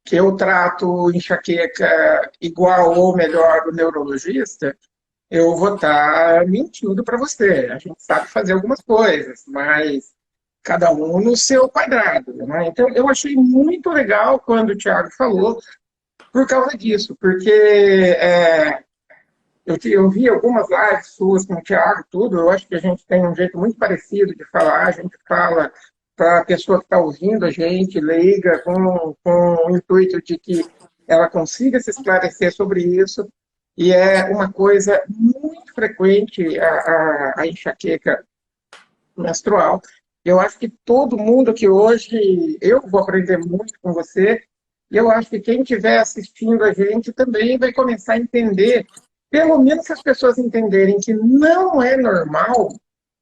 que eu trato enxaqueca igual ou melhor do neurologista, eu vou estar mentindo para você. A gente sabe fazer algumas coisas, mas cada um no seu quadrado, né? Então, eu achei muito legal quando o Thiago falou por causa disso, porque eu vi algumas lives suas com o Thiago, tudo, eu acho que a gente tem um jeito muito parecido de falar, a gente fala para a pessoa que está ouvindo a gente, leiga, com o intuito de que ela consiga se esclarecer sobre isso, e é uma coisa muito frequente a enxaqueca menstrual. Eu acho que todo mundo que hoje, eu vou aprender muito com você, e eu acho que quem estiver assistindo a gente também vai começar a entender, pelo menos se as pessoas entenderem que não é normal,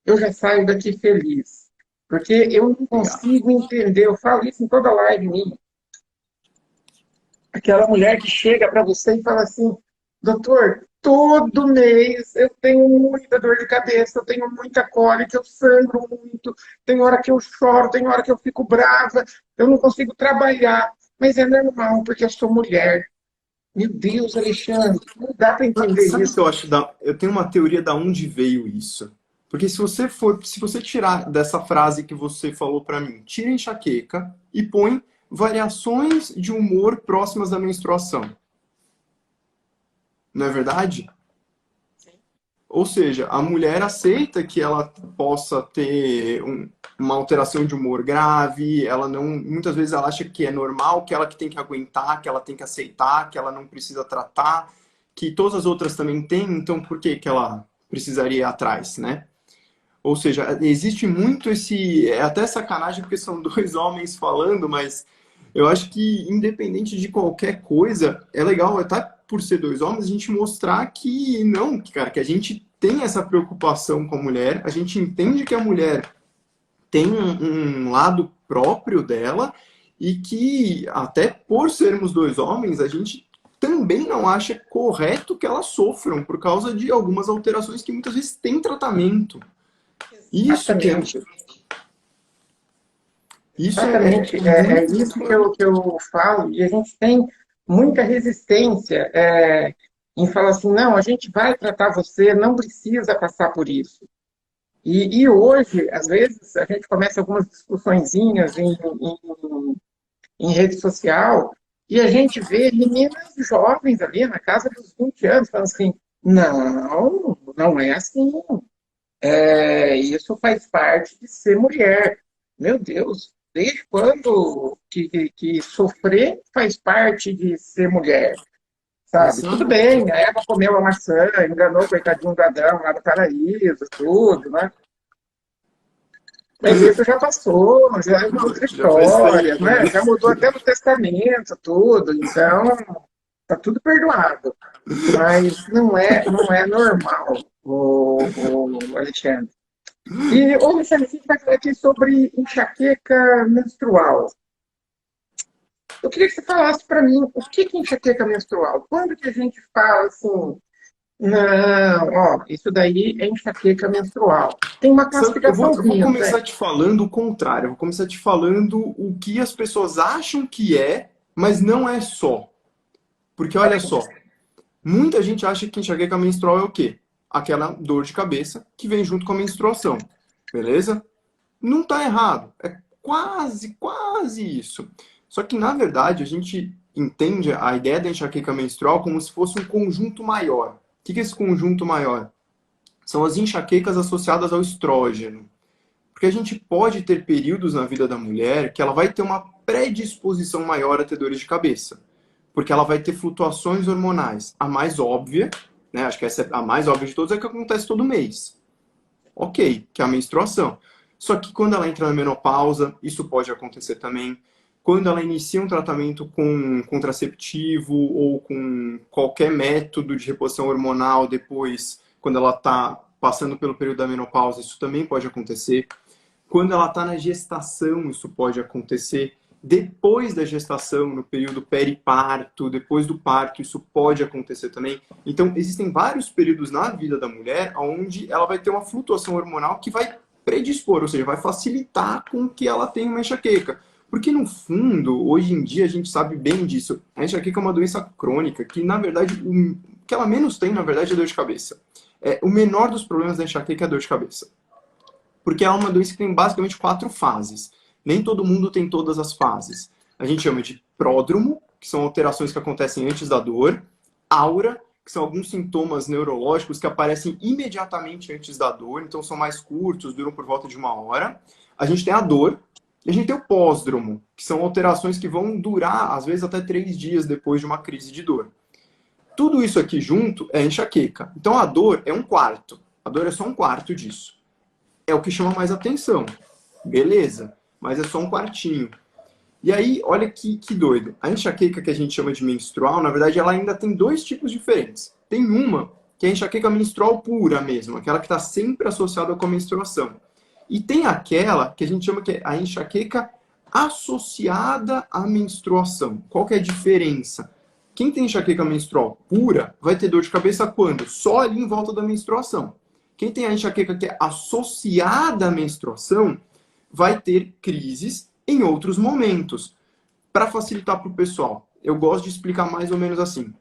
eu já saio daqui feliz. Porque eu não Legal. consigo entender, eu falo isso em toda live minha, aquela mulher que chega para você e fala assim, doutor, todo mês eu tenho muita dor de cabeça, eu tenho muita cólica, eu sangro muito, tem hora que eu choro, tem hora que eu fico brava, eu não consigo trabalhar, mas é normal, porque eu sou mulher. Meu Deus, Alexandre, não dá para entender Sabe o que isso. eu acho? Eu tenho uma teoria da onde veio isso. Porque se você tirar dessa frase que você falou pra mim, tira a enxaqueca e põe variações de humor próximas da menstruação. Não é verdade? Ou seja, a mulher aceita que ela possa ter uma alteração de humor grave, ela não, muitas vezes ela acha que é normal, que ela que tem que aguentar, que ela tem que aceitar, que ela não precisa tratar, que todas as outras também têm, então por que que ela precisaria ir atrás, né? Ou seja, existe muito esse, é até sacanagem porque são dois homens falando, mas eu acho que independente de qualquer coisa, é legal, até por ser dois homens, a gente mostrar que não, cara, que a gente tem essa preocupação com a mulher, a gente entende que a mulher tem um lado próprio dela e que até por sermos dois homens, a gente também não acha correto que elas sofram por causa de algumas alterações que muitas vezes têm tratamento. Isso que é, Exatamente. isso Exatamente, é é muito, isso muito que eu falo, e a gente tem muita resistência em falar assim, não, a gente vai tratar você, não precisa passar por isso. E hoje, às vezes, a gente começa algumas discussõezinhas em rede social, e a gente vê meninas jovens ali, na casa dos 20 anos, falando assim, não, não é assim, isso faz parte de ser mulher. Meu Deus, desde quando que sofrer faz parte de ser mulher? Sabe? Tudo exato. bem, a Eva comeu a maçã, enganou o coitadinho do Adão lá do paraíso, tudo, né? Mas isso já passou, já é uma outra Já faz história, tempo, né? né? Já mudou até no testamento, tudo, então tá tudo perdoado. Mas não é normal, o Alexandre. E, ô, Alexandre, a gente vai falar aqui sobre enxaqueca menstrual. Eu queria que você falasse para mim o que é enxaqueca menstrual. Quando que a gente fala assim, não, ó, isso daí é enxaqueca menstrual. Tem uma Eu vou classificaçãozinha, não começar tem? te falando o contrário. Eu vou começar te falando o que as pessoas acham que é, mas não é só. Porque olha só, muita gente acha que enxaqueca menstrual é o quê? Aquela dor de cabeça que vem junto com a menstruação. Beleza? Não está errado. É quase, quase isso. Só que, na verdade, a gente entende a ideia da enxaqueca menstrual como se fosse um conjunto maior. O que é esse conjunto maior? São as enxaquecas associadas ao estrógeno. Porque a gente pode ter períodos na vida da mulher que ela vai ter uma predisposição maior a ter dores de cabeça. Porque ela vai ter flutuações hormonais. A mais óbvia, né, acho que essa é a mais óbvia de todas, é que acontece todo mês. Ok, que é a menstruação. Só que quando ela entra na menopausa, isso pode acontecer também. Quando ela inicia um tratamento com contraceptivo ou com qualquer método de reposição hormonal, depois, quando ela está passando pelo período da menopausa, isso também pode acontecer. Quando ela está na gestação, isso pode acontecer. Depois da gestação, no período periparto, depois do parto, isso pode acontecer também. Então, existem vários períodos na vida da mulher onde ela vai ter uma flutuação hormonal que vai predispor, ou seja, vai facilitar com que ela tenha uma enxaqueca. Porque, no fundo, hoje em dia, a gente sabe bem disso. A enxaqueca é uma doença crônica, que, na verdade, o que ela menos tem, na verdade, é dor de cabeça. O menor dos problemas da enxaqueca é a dor de cabeça. Porque é uma doença que tem basicamente 4 fases. Nem todo mundo tem todas as fases. A gente chama de pródromo, que são alterações que acontecem antes da dor. Aura, que são alguns sintomas neurológicos que aparecem imediatamente antes da dor, então são mais curtos, duram por volta de 1 hora. A gente tem a dor, e a gente tem o pós-dromo, que são alterações que vão durar, às vezes, até 3 dias depois de uma crise de dor. Tudo isso aqui junto é enxaqueca. Então a dor é 1/4. A dor é só 1/4 disso. É o que chama mais atenção. Beleza, mas é só 1/4. E aí, olha que doido. A enxaqueca que a gente chama de menstrual, na verdade, ela ainda tem 2 tipos diferentes. Tem uma que é a enxaqueca menstrual pura mesmo, aquela que está sempre associada com a menstruação. E tem aquela que a gente chama que é a enxaqueca associada à menstruação. Qual que é a diferença? Quem tem enxaqueca menstrual pura vai ter dor de cabeça quando? Só ali em volta da menstruação. Quem tem a enxaqueca que é associada à menstruação vai ter crises em outros momentos. Para facilitar para o pessoal, eu gosto de explicar mais ou menos assim.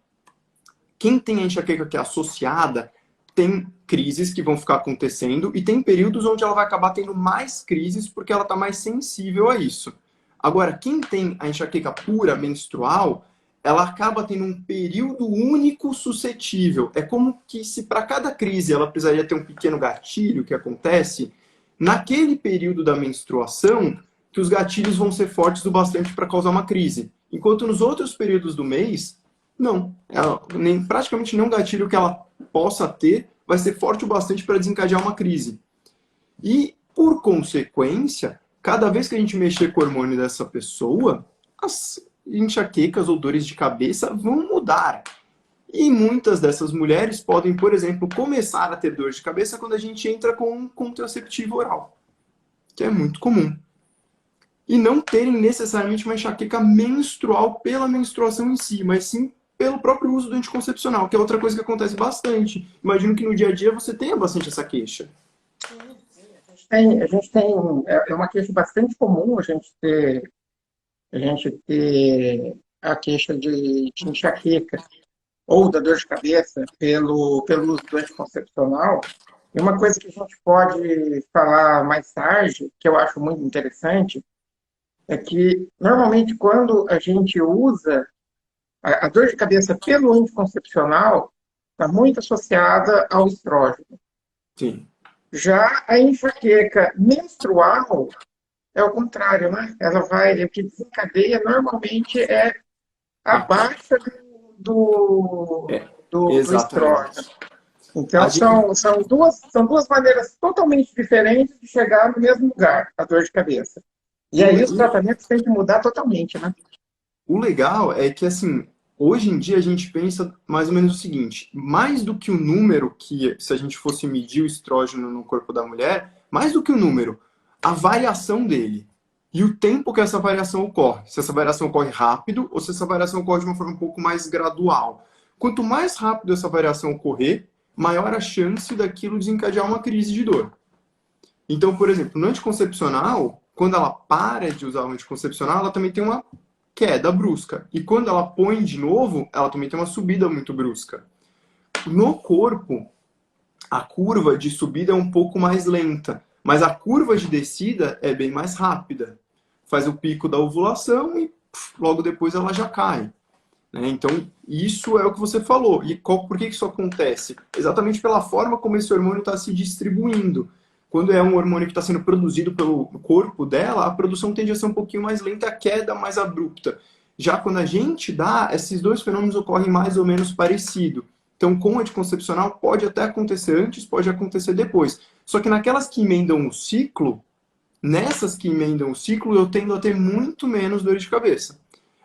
Quem tem a enxaqueca que é associada tem crises que vão ficar acontecendo e tem períodos onde ela vai acabar tendo mais crises porque ela está mais sensível a isso. Agora, quem tem a enxaqueca pura menstrual, ela acaba tendo um período único suscetível. É como que se para cada crise ela precisaria ter um pequeno gatilho que acontece, naquele período da menstruação, que os gatilhos vão ser fortes o bastante para causar uma crise. Enquanto nos outros períodos do mês, não. Praticamente nenhum gatilho que ela possa ter vai ser forte o bastante para desencadear uma crise. E, por consequência, cada vez que a gente mexer com o hormônio dessa pessoa, as enxaquecas ou dores de cabeça vão mudar. E muitas dessas mulheres podem, por exemplo, começar a ter dor de cabeça quando a gente entra com um contraceptivo oral, que é muito comum. E não terem necessariamente uma enxaqueca menstrual pela menstruação em si, mas sim pelo próprio uso do anticoncepcional, que é outra coisa que acontece bastante. Imagino que no dia a dia você tenha bastante essa queixa. É uma queixa bastante comum a gente ter a queixa de enxaqueca ou da dor de cabeça pelo uso do anticoncepcional. E uma coisa que a gente pode falar mais tarde, que eu acho muito interessante, é que normalmente quando a gente usa a dor de cabeça pelo anticoncepcional, está muito associada ao estrógeno. Sim. Já a enxaqueca menstrual é o contrário, né? O que desencadeia normalmente é a baixa do estrógeno. Exatamente. Então, são duas maneiras totalmente diferentes de chegar no mesmo lugar, a dor de cabeça. E aí os tratamentos têm que mudar totalmente, né? O legal é que, assim, hoje em dia a gente pensa mais ou menos o seguinte: mais do que o número que, se a gente fosse medir o estrógeno no corpo da mulher, mais do que o número, a variação dele. E o tempo que essa variação ocorre. Se essa variação ocorre rápido ou se essa variação ocorre de uma forma um pouco mais gradual. Quanto mais rápido essa variação ocorrer, maior a chance daquilo desencadear uma crise de dor. Então, por exemplo, no anticoncepcional, quando ela para de usar o anticoncepcional, ela também tem uma queda brusca. E quando ela põe de novo, ela também tem uma subida muito brusca. No corpo, a curva de subida é um pouco mais lenta, mas a curva de descida é bem mais rápida. Faz o pico da ovulação e logo depois ela já cai. Então, isso é o que você falou. E por que isso acontece? Exatamente pela forma como esse hormônio está se distribuindo. Quando é um hormônio que está sendo produzido pelo corpo dela, a produção tende a ser um pouquinho mais lenta, a queda mais abrupta. Já quando a gente dá, esses dois fenômenos ocorrem mais ou menos parecido. Então, com o anticoncepcional, pode até acontecer antes, pode acontecer depois. Só que naquelas que emendam o ciclo, nessas que emendam o ciclo, eu tendo a ter muito menos dor de cabeça.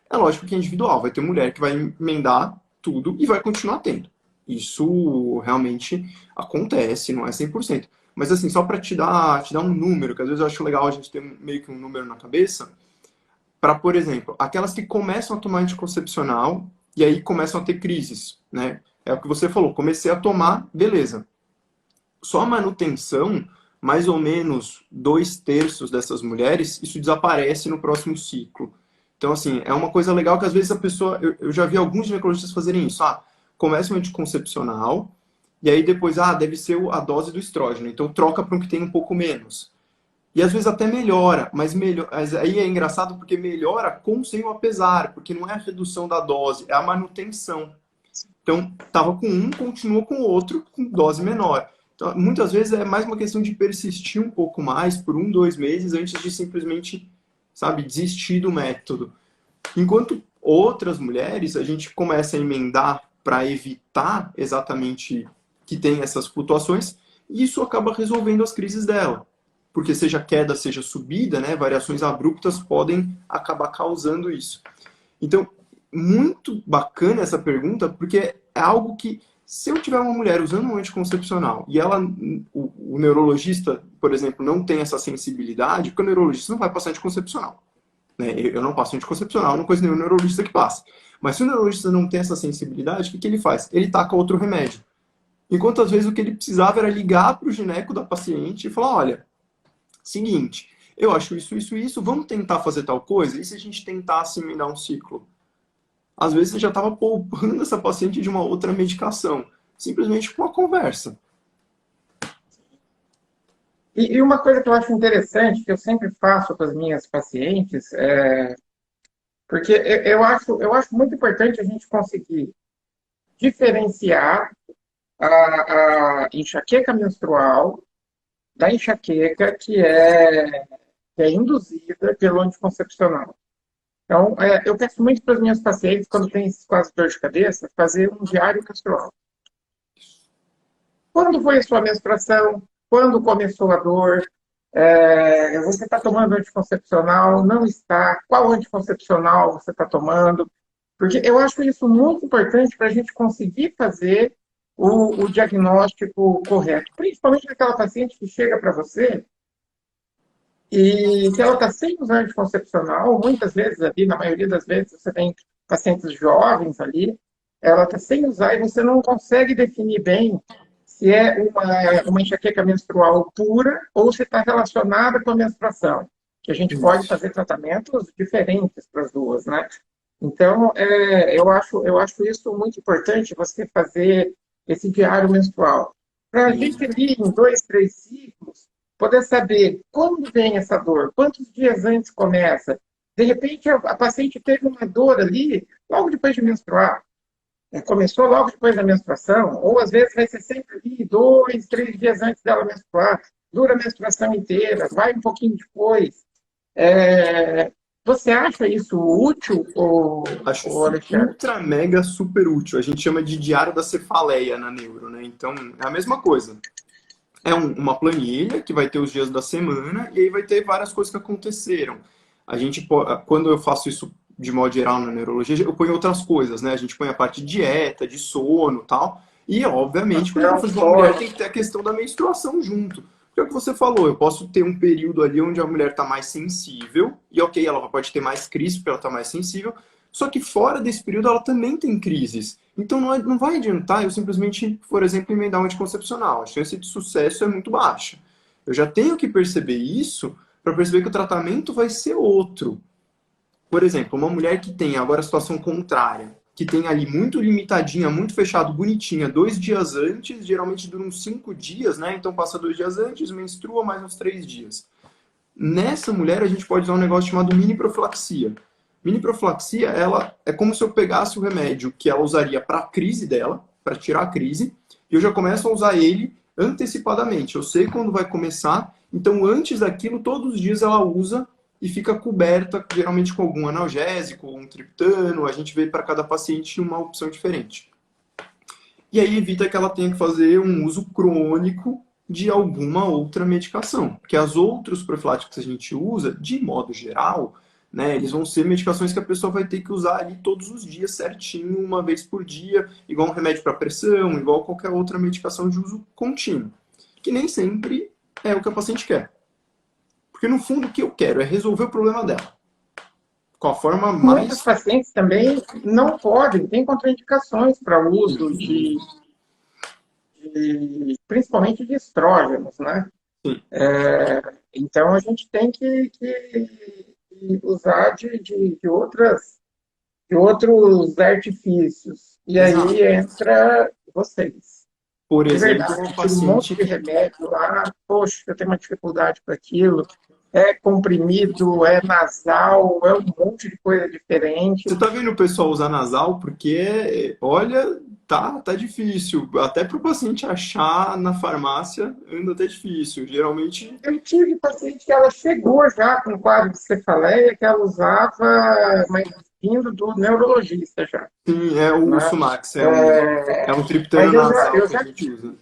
É lógico que é individual, vai ter mulher que vai emendar tudo e vai continuar tendo. Isso realmente acontece, não é 100%. Mas assim, só para te dar um número, que às vezes eu acho legal a gente ter meio que um número na cabeça, para, por exemplo, aquelas que começam a tomar anticoncepcional e aí começam a ter crises, né? É o que você falou, comecei a tomar, beleza. Só a manutenção mais ou menos 2/3 dessas mulheres, isso desaparece no próximo ciclo. Então, assim, é uma coisa legal que às vezes a pessoa... Eu já vi alguns ginecologistas fazerem isso. Começa um anticoncepcional, e aí depois, deve ser a dose do estrógeno. Então, troca para um que tem um pouco menos. E às vezes até melhora, mas aí é engraçado porque melhora com sem o apesar, porque não é a redução da dose, é a manutenção. Então, estava com um, continua com o outro, com dose menor. Então, muitas vezes é mais uma questão de persistir um pouco mais por 1, 2 meses antes de simplesmente, sabe, desistir do método. Enquanto outras mulheres, a gente começa a emendar para evitar exatamente que tenha essas flutuações, e isso acaba resolvendo as crises dela. Porque seja queda, seja subida, né, variações abruptas podem acabar causando isso. Então, muito bacana essa pergunta, porque é algo que, se eu tiver uma mulher usando um anticoncepcional e ela, o neurologista, por exemplo, não tem essa sensibilidade, porque o neurologista não vai passar anticoncepcional. Né? Eu não passo anticoncepcional, não conheço nenhum neurologista que passe. Mas se o neurologista não tem essa sensibilidade, o que ele faz? Ele taca outro remédio. Enquanto às vezes o que ele precisava era ligar para o gineco da paciente e falar, olha, seguinte, eu acho isso, isso, isso, vamos tentar fazer tal coisa? E se a gente tentar assimilar um ciclo? Às vezes você já estava poupando essa paciente de uma outra medicação, simplesmente com uma conversa. E uma coisa que eu acho interessante, que eu sempre faço com as minhas pacientes, porque eu acho muito importante a gente conseguir diferenciar a enxaqueca menstrual da enxaqueca que é induzida pelo anticoncepcional. Então, eu peço muito para as minhas pacientes, quando tem esses quadros de dor de cabeça, fazer um diário menstrual. Quando foi a sua menstruação? Quando começou a dor? Você está tomando anticoncepcional? Não está? Qual anticoncepcional você está tomando? Porque eu acho isso muito importante para a gente conseguir fazer o diagnóstico correto. Principalmente naquela paciente que chega para você e que ela está sem usar anticoncepcional, muitas vezes ali, na maioria das vezes, você tem pacientes jovens ali, ela está sem usar e você não consegue definir bem se é uma enxaqueca menstrual pura ou se está relacionada com a menstruação. Que a gente pode fazer tratamentos diferentes para as duas, né? Então, eu acho isso muito importante, você fazer esse diário menstrual. Para a gente ali, em 2, 3 ciclos, poder saber quando vem essa dor, quantos dias antes começa. De repente, a paciente teve uma dor ali logo depois de menstruar. Começou logo depois da menstruação, ou às vezes vai ser sempre ali 2, 3 dias antes dela menstruar, dura a menstruação inteira, vai um pouquinho depois. Você acha isso útil, Acho ou isso Alexandre? ultra, mega, super útil. A gente chama de diário da cefaleia na neuro, né? Então, é a mesma coisa. É uma planilha que vai ter os dias da semana e aí vai ter várias coisas que aconteceram. Quando eu faço isso de modo geral na neurologia, eu ponho outras coisas, né? A gente põe a parte de dieta, de sono e tal. E, obviamente, quando eu vou fazer uma mulher, tem que ter a questão da menstruação junto. Porque é o que você falou, eu posso ter um período ali onde a mulher está mais sensível, e ok, ela pode ter mais crise porque ela está mais sensível, só que fora desse período ela também tem crises. Então não vai adiantar eu simplesmente, por exemplo, emendar um anticoncepcional. A chance de sucesso é muito baixa. Eu já tenho que perceber isso para perceber que o tratamento vai ser outro. Por exemplo, uma mulher que tem agora a situação contrária, que tem ali muito limitadinha, muito fechado, bonitinha, 2 dias antes, geralmente dura uns 5 dias, né? Então passa 2 dias antes, menstrua mais uns 3 dias. Nessa mulher a gente pode usar um negócio chamado mini profilaxia. Mini profilaxia, ela é como se eu pegasse o remédio que ela usaria para a crise dela, para tirar a crise, e eu já começo a usar ele antecipadamente. Eu sei quando vai começar, então antes daquilo, todos os dias ela usa e fica coberta, geralmente com algum analgésico, um triptano, a gente vê para cada paciente uma opção diferente. E aí evita que ela tenha que fazer um uso crônico de alguma outra medicação. Porque as outros profiláticos que a gente usa, de modo geral, né, eles vão ser medicações que a pessoa vai ter que usar ali todos os dias certinho, uma vez por dia, igual um remédio para pressão, igual qualquer outra medicação de uso contínuo. Que nem sempre é o que a paciente quer. Porque no fundo o que eu quero é resolver o problema dela. Com a forma mais... Muitos pacientes também não podem, têm contraindicações para o uso principalmente de estrógenos, né? Sim. Então, a gente tem que usar de outros artifícios. E aí Exato. entra vocês. Por De exemplo, verdade, uma tira um monte paciente de que remédio lá, poxa, eu tenho uma dificuldade com aquilo. É comprimido, é nasal, é um monte de coisa diferente. você tá vendo o pessoal usar nasal porque, olha, tá difícil. Até para o paciente achar na farmácia anda até difícil. Geralmente, Eu tive paciente que ela chegou já com quadro de cefaleia que ela usava, mas vindo do neurologista já, sim, é o né? Sumax, é um triptano Mas nasal eu que a já gente tive, usa.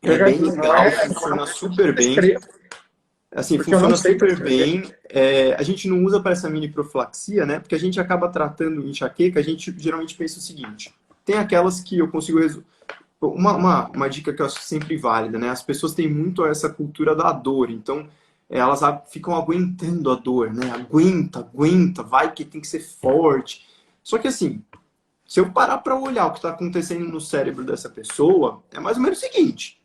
eu É já bem tive, legal, não é funciona uma coisa que eu super bem. prescrevo, Assim, porque eu não funciona sei super prescrever. bem. É, a gente não usa para essa mini profilaxia, né? Porque a gente acaba tratando enxaqueca, a gente geralmente pensa o seguinte: tem aquelas que eu consigo resolver. Uma dica que eu acho sempre válida, né? As pessoas têm muito essa cultura da dor, então elas ficam aguentando a dor, né? Aguenta, aguenta, vai que tem que ser forte. Só que assim, se eu parar para olhar o que está acontecendo no cérebro dessa pessoa, é mais ou menos o seguinte: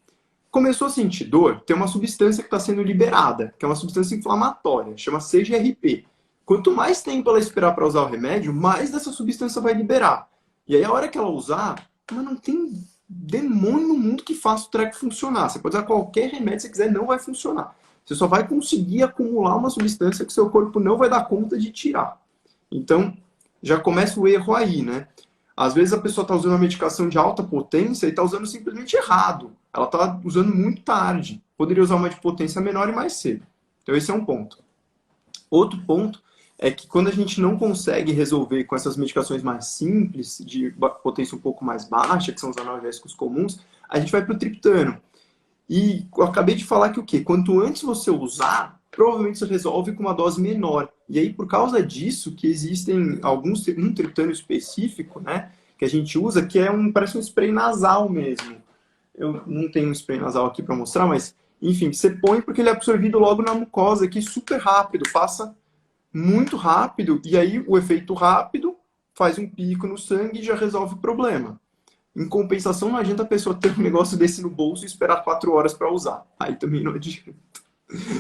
começou a sentir dor, tem uma substância que está sendo liberada, que é uma substância inflamatória, chama CGRP. Quanto mais tempo ela esperar para usar o remédio, mais dessa substância vai liberar. E aí, a hora que ela usar, mas não tem demônio no mundo que faça o treco funcionar. Você pode usar qualquer remédio que você quiser, não vai funcionar. Você só vai conseguir acumular uma substância que seu corpo não vai dar conta de tirar. Então, já começa o erro aí, né? Às vezes a pessoa está usando uma medicação de alta potência e está usando simplesmente errado. Ela está usando muito tarde. Poderia usar uma de potência menor e mais cedo. Então esse é um ponto. Outro ponto é que quando a gente não consegue resolver com essas medicações mais simples, de potência um pouco mais baixa, que são os analgésicos comuns, a gente vai para o triptano. E eu acabei de falar que o quê? Quanto antes você usar, provavelmente você resolve com uma dose menor. E aí, por causa disso, que existem um triptano específico, né? Que a gente usa, que parece um spray nasal mesmo. Eu não tenho um spray nasal aqui para mostrar, mas, enfim, você põe porque ele é absorvido logo na mucosa aqui super rápido, passa muito rápido, e aí o efeito rápido faz um pico no sangue e já resolve o problema. Em compensação, não adianta a pessoa ter um negócio desse no bolso e esperar 4 horas para usar. Aí também não adianta.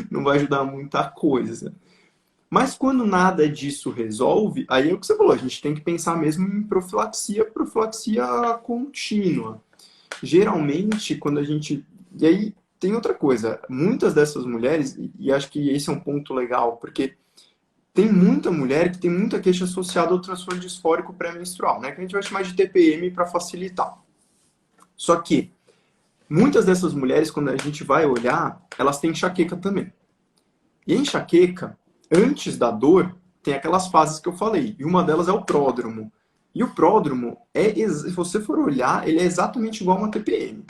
Não vai ajudar muita coisa. Mas quando nada disso resolve, aí é o que você falou, a gente tem que pensar mesmo em profilaxia contínua. Geralmente, quando a gente. E aí tem outra coisa, muitas dessas mulheres, e acho que esse é um ponto legal, porque tem muita mulher que tem muita queixa associada ao transtorno disfórico pré-menstrual, né? Que a gente vai chamar de TPM para facilitar. Só que muitas dessas mulheres, quando a gente vai olhar, elas têm enxaqueca também. E a enxaqueca, antes da dor, tem aquelas fases que eu falei. E uma delas é o pródromo. E o pródromo, se você for olhar, ele é exatamente igual a uma TPM.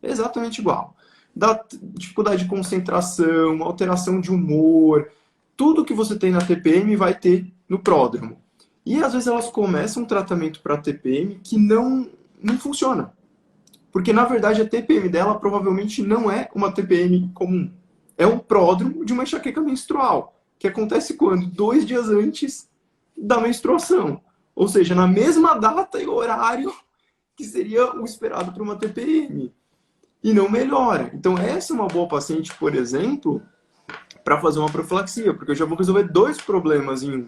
É exatamente igual. Dá dificuldade de concentração, alteração de humor. Tudo que você tem na TPM vai ter no pródromo. E às vezes elas começam um tratamento para TPM que não funciona. Porque, na verdade, a TPM dela provavelmente não é uma TPM comum. É um pródromo de uma enxaqueca menstrual, que acontece quando? 2 dias antes da menstruação. Ou seja, na mesma data e horário que seria o esperado para uma TPM. E não melhora. Então, essa é uma boa paciente, por exemplo, para fazer uma profilaxia, porque eu já vou resolver dois problemas em um.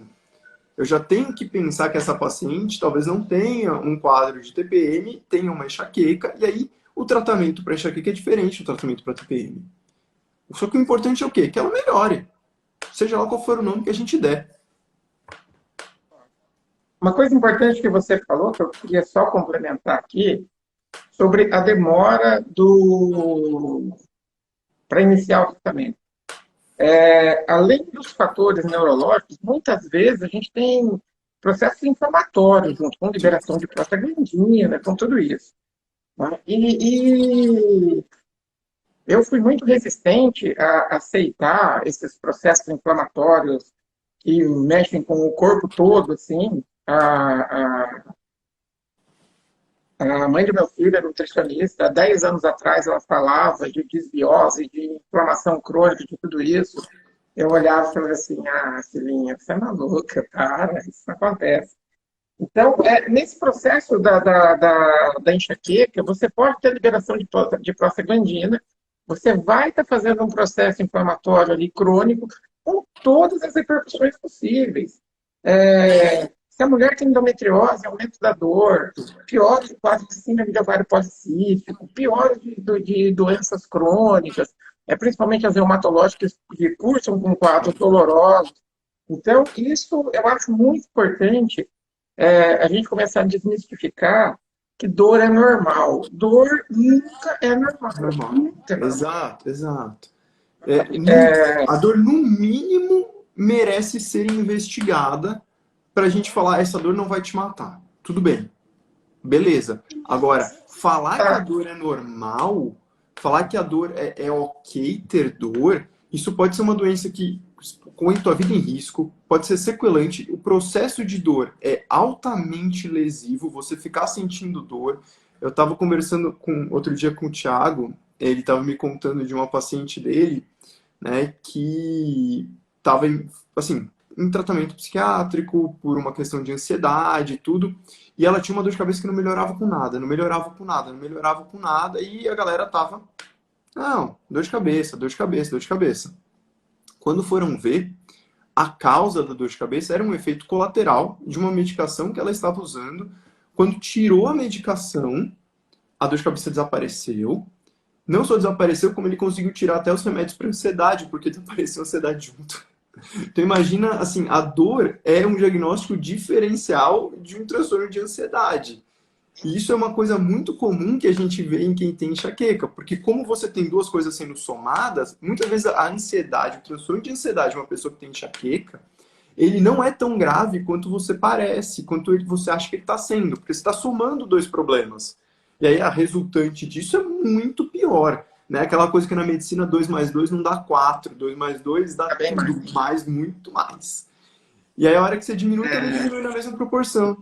Eu já tenho que pensar que essa paciente talvez não tenha um quadro de TPM, tenha uma enxaqueca, e aí o tratamento para enxaqueca é diferente do tratamento para TPM. Só que o importante é o quê? Que ela melhore, seja lá qual for o nome que a gente der. Uma coisa importante que você falou, que eu queria só complementar aqui, sobre a demora para iniciar o tratamento. Além dos fatores neurológicos, muitas vezes a gente tem processos inflamatórios, junto com Sim. liberação de prostaglandina, com tudo isso. Né? E eu fui muito resistente a aceitar esses processos inflamatórios que mexem com o corpo todo, assim. A mãe do meu filho era nutricionista. Há 10 anos atrás ela falava de desbiose, de inflamação crônica, de tudo isso. Eu olhava e falava assim, filhinha, você é maluca, cara, isso não acontece. Então, nesse processo da enxaqueca, você pode ter liberação de prostaglandina, você vai estar fazendo um processo inflamatório ali crônico com todas as repercussões possíveis. Se a mulher tem endometriose, aumento da dor, piora de quadro de síndrome de ovário policístico, piora de doenças crônicas, principalmente as reumatológicas que cursam com quadros dolorosos. Então, isso eu acho muito importante a gente começar a desmistificar que dor é normal. Dor nunca é normal. Normal. Nunca é normal. Exato, exato. A dor, no mínimo, merece ser investigada para a gente falar, essa dor não vai te matar. Tudo bem. Beleza. Agora, falar que a Tá? dor é normal, falar que a dor é ok ter dor, isso pode ser uma doença que põe tua vida em risco, pode ser sequelante. O processo de dor é altamente lesivo, você ficar sentindo dor. Eu estava conversando outro dia com o Thiago, ele estava me contando de uma paciente dele, né, que estava assim, em tratamento psiquiátrico por uma questão de ansiedade e tudo, e ela tinha uma dor de cabeça que não melhorava com nada, não melhorava com nada, não melhorava com nada, e a galera tava, não, dor de cabeça, dor de cabeça, dor de cabeça. Quando foram ver, a causa da dor de cabeça era um efeito colateral de uma medicação que ela estava usando. Quando tirou a medicação, a dor de cabeça desapareceu. Não só desapareceu, como ele conseguiu tirar até os remédios para ansiedade, porque desapareceu a ansiedade junto. Então imagina, assim, a dor é um diagnóstico diferencial de um transtorno de ansiedade. E isso é uma coisa muito comum que a gente vê em quem tem enxaqueca, porque como você tem duas coisas sendo somadas, muitas vezes a ansiedade, o transtorno de ansiedade de uma pessoa que tem enxaqueca, ele não é tão grave quanto você parece, quanto você acha que ele está sendo, porque você está somando dois problemas. E aí a resultante disso é muito pior. Né? Aquela coisa que na medicina 2 mais 2 não dá 4, 2 mais 2 dá Tá bem mais. tudo, mais, muito mais. E aí a hora que você diminui, também diminui na mesma proporção.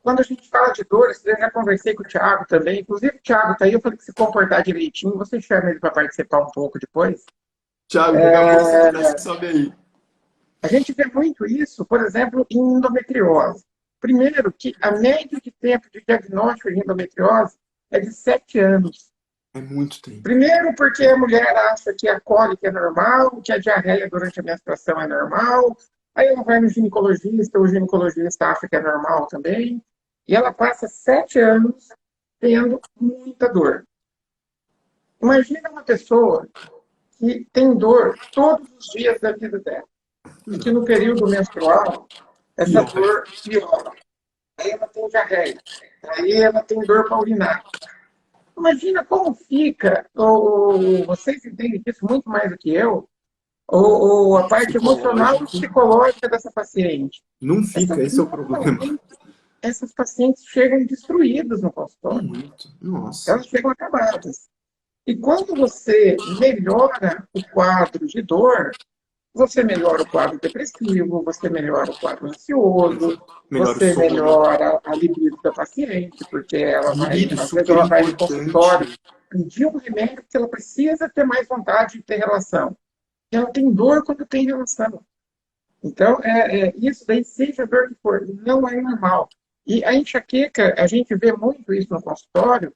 Quando a gente fala de dores, eu já conversei com o Thiago também. Inclusive, o Thiago está aí, eu falei que se comportar direitinho, você chama ele para participar um pouco depois. Thiago, qualquer coisa você quiser, você sabe aí. A gente vê muito isso, por exemplo, em endometriose. Primeiro, que a média de tempo de diagnóstico de endometriose é de 7 anos. É muito tempo. Primeiro, porque a mulher acha que a cólica é normal, que a diarreia durante a menstruação é normal. Aí ela vai no ginecologista, o ginecologista acha que é normal também. E ela passa 7 anos tendo muita dor. Imagina uma pessoa que tem dor todos os dias da vida dela. E que no período menstrual, essa Pior. dor piora. Aí ela tem diarreia. Aí ela tem dor para urinar. Imagina como fica, vocês entendem isso muito mais do que eu, a parte emocional e Psicológico. psicológica dessa paciente. Não fica, esse é o problema. Normalmente, essas pacientes chegam destruídas no consultório. Muito. Nossa. Elas chegam acabadas. E quando você melhora o quadro de dor, você melhora o quadro depressivo, você melhora o quadro ansioso, Melhor o você sono. melhora a libido da paciente, porque ela vai, Libido, às vezes super ela vai no consultório importante. pedir um remédio porque ela precisa ter mais vontade de ter relação. E ela tem dor quando tem relação. Então, isso daí, seja dor que for, não é normal. E a enxaqueca, a gente vê muito isso no consultório,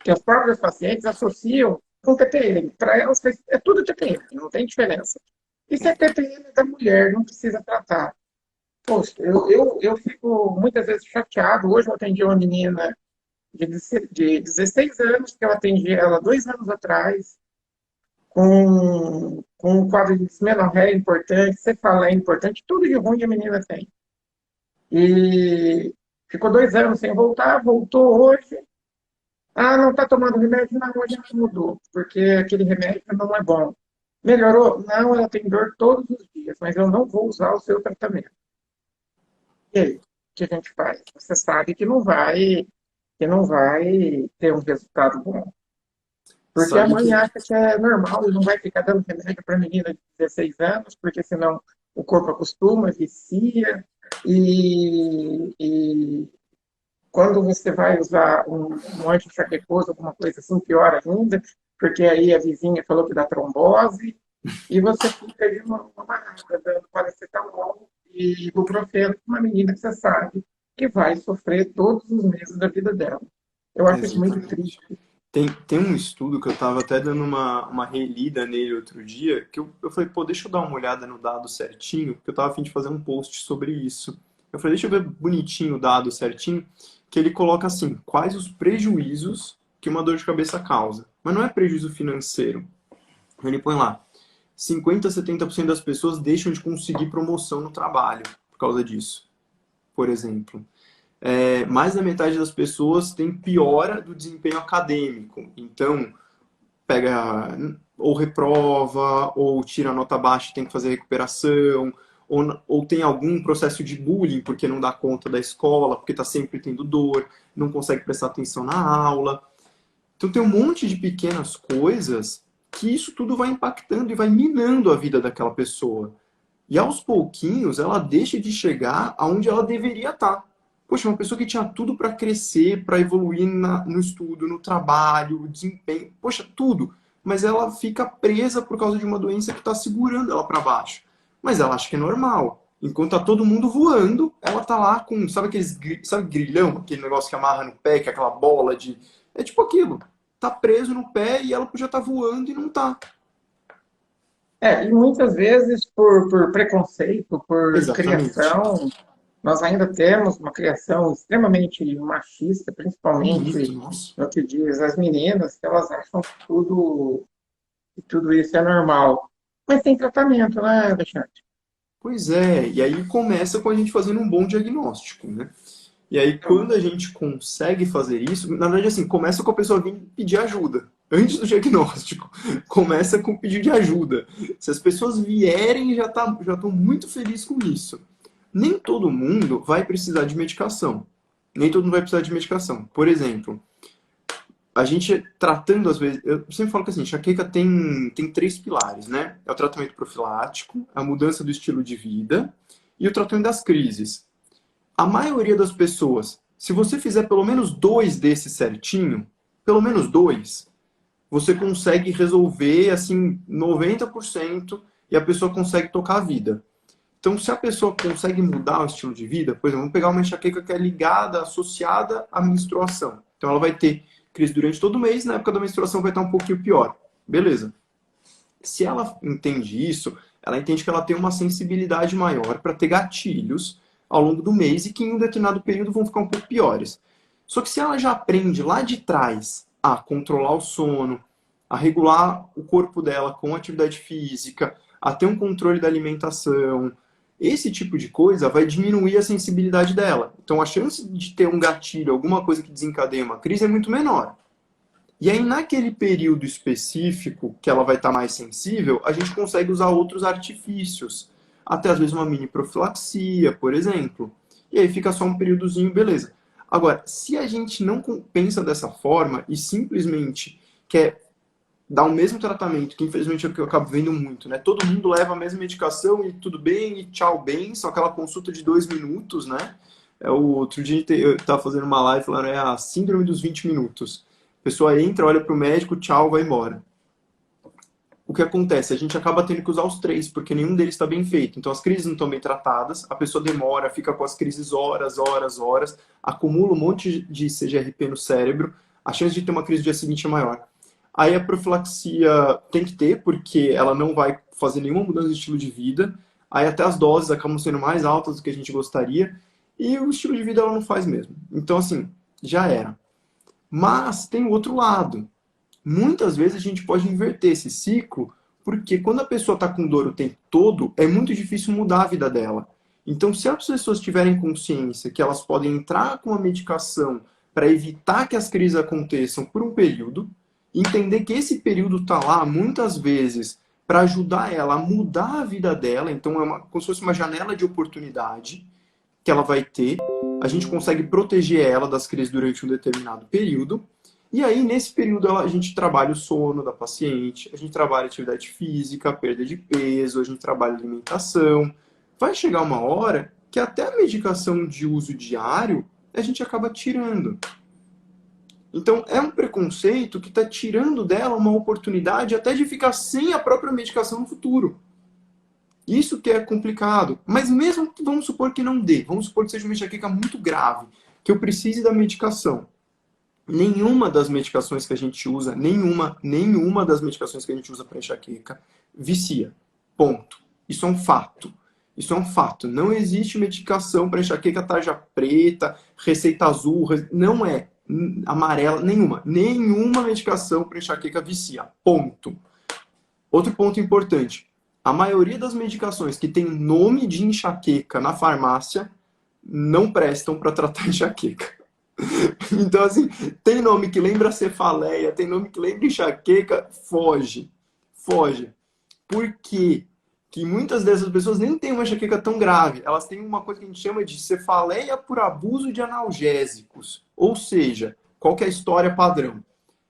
que as próprias pacientes associam com TPM. Para elas, é tudo TPM, não tem diferença. Isso é TPM da mulher, não precisa tratar. Poxa, eu fico muitas vezes chateado. Hoje eu atendi uma menina de 16 anos, que eu atendi ela 2 anos atrás, com um quadro de dismenorreia importante, cefaleia importante, tudo de ruim a menina tem. E ficou 2 anos sem voltar, voltou hoje. Ah, não está tomando remédio? Não, hoje não mudou, porque aquele remédio não é bom. Melhorou? Não, ela tem dor todos os dias, mas eu não vou usar o seu tratamento. E aí, o que a gente faz? Você sabe que não vai ter um resultado bom. Porque a Sabe mãe que acha que é normal e não vai ficar dando remédio para a menina de 16 anos, porque senão o corpo acostuma, vicia, e quando você vai usar um anti-enxaquecoso, alguma coisa assim, pior ainda, porque aí a vizinha falou que dá trombose, e você fica de uma marada dando paracetamol e ibuprofeno para uma menina que você sabe que vai sofrer todos os meses da vida dela. Eu acho isso muito exatamente. triste. Tem um estudo que eu estava até dando uma relida nele outro dia, que eu falei, pô, deixa eu dar uma olhada no dado certinho, porque eu estava a fim de fazer um post sobre isso. Eu falei, deixa eu ver bonitinho o dado certinho, que ele coloca assim, quais os prejuízos que uma dor de cabeça causa. Mas não é prejuízo financeiro. Ele põe lá, 50 a 70% das pessoas deixam de conseguir promoção no trabalho por causa disso, por exemplo. Mais da metade das pessoas tem piora do desempenho acadêmico. Então, pega ou reprova, ou tira nota baixa e tem que fazer recuperação, ou tem algum processo de bullying porque não dá conta da escola, porque está sempre tendo dor, não consegue prestar atenção na aula. Então tem um monte de pequenas coisas que isso tudo vai impactando e vai minando a vida daquela pessoa. E aos pouquinhos ela deixa de chegar aonde ela deveria estar. Poxa, uma pessoa que tinha tudo para crescer, para evoluir no estudo, no trabalho, desempenho, poxa, tudo. Mas ela fica presa por causa de uma doença que está segurando ela para baixo. Mas ela acha que é normal. Enquanto tá todo mundo voando, ela tá lá com, sabe aqueles, sabe grilhão, aquele negócio que amarra no pé, que é aquela bola de... É tipo aquilo. Tá preso no pé e ela podia estar voando e não tá. E muitas vezes por preconceito, por Exatamente. criação, nós ainda temos uma criação extremamente machista, Muito, principalmente nossa. no que diz as meninas, que elas acham que tudo isso é normal. Mas tem tratamento, né, Alexandre? Pois é, e aí começa com a gente fazendo um bom diagnóstico, né? E aí, quando a gente consegue fazer isso, na verdade, assim, começa com a pessoa vir pedir ajuda. Antes do diagnóstico, começa com o pedido de ajuda. Se as pessoas vierem, já estão muito felizes com isso. Nem todo mundo vai precisar de medicação. Nem todo mundo vai precisar de medicação. Por exemplo, a gente tratando, às vezes, eu sempre falo que assim, enxaqueca tem três pilares, né? É o tratamento profilático, a mudança do estilo de vida e o tratamento das crises. A maioria das pessoas, se você fizer pelo menos dois desses certinho, pelo menos dois, você consegue resolver assim 90% e a pessoa consegue tocar a vida. Então, se a pessoa consegue mudar o estilo de vida, por exemplo, vamos pegar uma enxaqueca que é ligada, associada à menstruação. Então, ela vai ter crise durante todo o mês, na época da menstruação vai estar um pouquinho pior. Beleza. Se ela entende isso, ela entende que ela tem uma sensibilidade maior para ter gatilhos ao longo do mês e que em um determinado período vão ficar um pouco piores. Só que se ela já aprende lá de trás a controlar o sono, a regular o corpo dela com atividade física, a ter um controle da alimentação, esse tipo de coisa vai diminuir a sensibilidade dela. Então a chance de ter um gatilho, alguma coisa que desencadeie uma crise é muito menor. E aí, naquele período específico que ela vai estar mais sensível, a gente consegue usar outros artifícios. Até às vezes uma mini profilaxia, por exemplo. E aí fica só um períodozinho, beleza. Agora, se a gente não pensa dessa forma e simplesmente quer dar o mesmo tratamento, que infelizmente é o que eu acabo vendo muito, né? Todo mundo leva a mesma medicação e tudo bem, e tchau, bem, só aquela consulta de 2 minutos, né? O outro dia eu estava fazendo uma live falando, é a síndrome dos 20 minutos. A pessoa entra, olha para o médico, tchau, vai embora. O que acontece? A gente acaba tendo que usar os três, porque nenhum deles está bem feito. Então as crises não estão bem tratadas, a pessoa demora, fica com as crises horas, horas, horas, acumula um monte de CGRP no cérebro, a chance de ter uma crise no dia seguinte é maior. Aí a profilaxia tem que ter, porque ela não vai fazer nenhuma mudança de estilo de vida. Aí até as doses acabam sendo mais altas do que a gente gostaria. E o estilo de vida ela não faz mesmo. Então, assim, já era. Mas tem o outro lado. Muitas vezes a gente pode inverter esse ciclo, porque quando a pessoa está com dor o tempo todo, é muito difícil mudar a vida dela. Então, se as pessoas tiverem consciência que elas podem entrar com a medicação para evitar que as crises aconteçam por um período, entender que esse período está lá muitas vezes para ajudar ela a mudar a vida dela, então como se fosse uma janela de oportunidade que ela vai ter, a gente consegue proteger ela das crises durante um determinado período, e aí nesse período a gente trabalha o sono da paciente, a gente trabalha atividade física, perda de peso, a gente trabalha alimentação. Vai chegar uma hora que até a medicação de uso diário a gente acaba tirando. Então, é um preconceito que está tirando dela uma oportunidade até de ficar sem a própria medicação no futuro. Isso que é complicado. Mas mesmo que vamos supor que não dê, vamos supor que seja uma enxaqueca muito grave, que eu precise da medicação. Nenhuma das medicações que a gente usa, nenhuma das medicações que a gente usa para enxaqueca vicia. Ponto. Isso é um fato. Isso é um fato. Não existe medicação para enxaqueca tarja preta, receita azul, não é amarela, nenhuma. Nenhuma medicação para enxaqueca vicia. Ponto. Outro ponto importante. A maioria das medicações que tem nome de enxaqueca na farmácia não prestam para tratar enxaqueca. Então, assim, tem nome que lembra cefaleia, tem nome que lembra enxaqueca, foge. Foge. Por quê? Que muitas dessas pessoas nem têm uma enxaqueca tão grave. Elas têm uma coisa que a gente chama de cefaleia por abuso de analgésicos. Ou seja, qual que é a história padrão?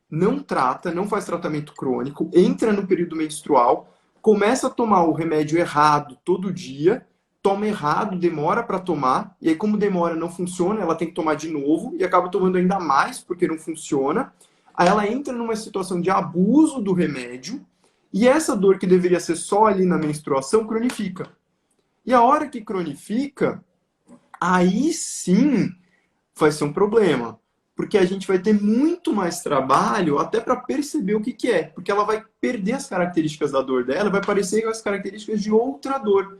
Não trata, não faz tratamento crônico, entra no período menstrual, começa a tomar o remédio errado todo dia, toma errado, demora para tomar, e aí como demora não funciona, ela tem que tomar de novo, e acaba tomando ainda mais porque não funciona. Aí ela entra numa situação de abuso do remédio, e essa dor que deveria ser só ali na menstruação, cronifica. E a hora que cronifica, aí sim vai ser um problema. Porque a gente vai ter muito mais trabalho até para perceber o que, que é. Porque ela vai perder as características da dor dela, vai parecer com as características de outra dor.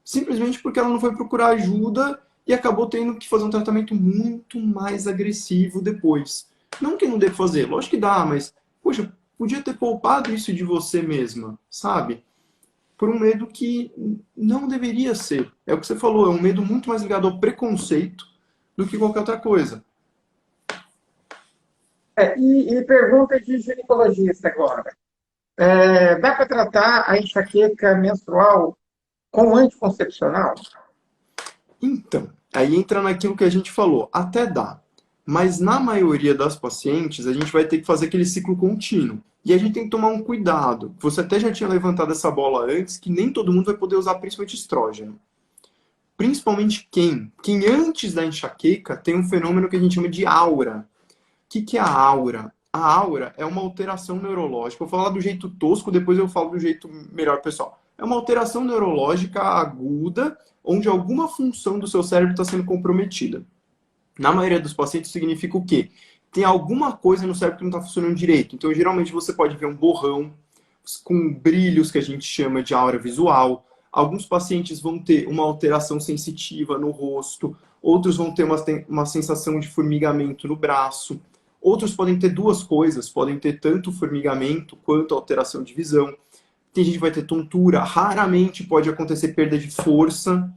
Simplesmente porque ela não foi procurar ajuda e acabou tendo que fazer um tratamento muito mais agressivo depois. Não que não dê pra fazer, lógico que dá, mas, poxa, podia ter poupado isso de você mesma, sabe? Por um medo que não deveria ser. É o que você falou, é um medo muito mais ligado ao preconceito do que qualquer outra coisa. E pergunta de ginecologista agora. Dá para tratar a enxaqueca menstrual com anticoncepcional? Então, aí entra naquilo que a gente falou, até dá. Mas na maioria das pacientes, a gente vai ter que fazer aquele ciclo contínuo. E a gente tem que tomar um cuidado. Você até já tinha levantado essa bola antes, que nem todo mundo vai poder usar principalmente estrógeno. Principalmente quem? Quem antes da enxaqueca tem um fenômeno que a gente chama de aura. O que é a aura? A aura é uma alteração neurológica. Eu vou falar do jeito tosco, depois eu falo do jeito melhor, pessoal. É uma alteração neurológica aguda, onde alguma função do seu cérebro está sendo comprometida. Na maioria dos pacientes, significa o quê? Tem alguma coisa no cérebro que não está funcionando direito. Então, geralmente, você pode ver um borrão com brilhos que a gente chama de aura visual. Alguns pacientes vão ter uma alteração sensitiva no rosto. Outros vão ter uma sensação de formigamento no braço. Outros podem ter duas coisas. Podem ter tanto formigamento quanto alteração de visão. Tem gente que vai ter tontura. Raramente pode acontecer perda de força.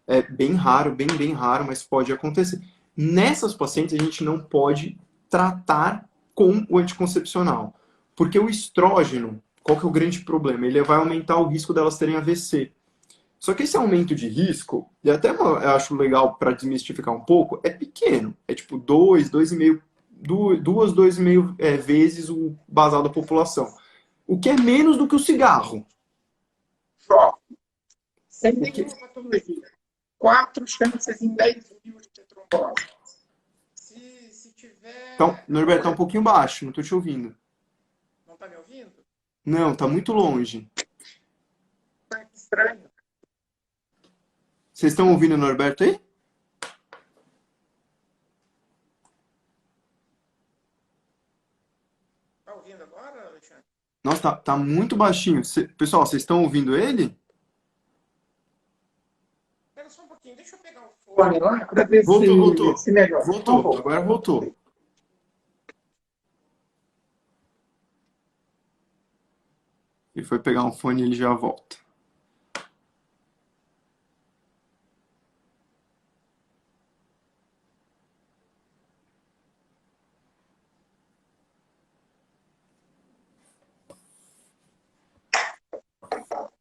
É bem raro, bem raro, mas pode acontecer. Nessas pacientes, a gente não pode tratar com o anticoncepcional. Porque o estrógeno, qual que é o grande problema? Ele vai aumentar o risco delas terem AVC. Só que esse aumento de risco, e até eu acho legal para desmistificar um pouco, é pequeno. É tipo 2,5 vezes o basal da população. O que é menos do que o cigarro. Só. Sem nenhuma patologia. 4 chances em 10 mil de ter trombose. Se tiver. Então, Norberto, tá um pouquinho baixo, não tô te ouvindo. Não tá me ouvindo? Não, tá muito longe. Que estranho. Vocês estão ouvindo o Norberto aí? Tá ouvindo agora, Alexandre? Nossa, tá muito baixinho. Pessoal, vocês estão ouvindo ele? Espera só um pouquinho, deixa eu pegar o fone lá para ver Voltou. se melhora. Voltou, agora voltou. Ele foi pegar um fone e ele já volta.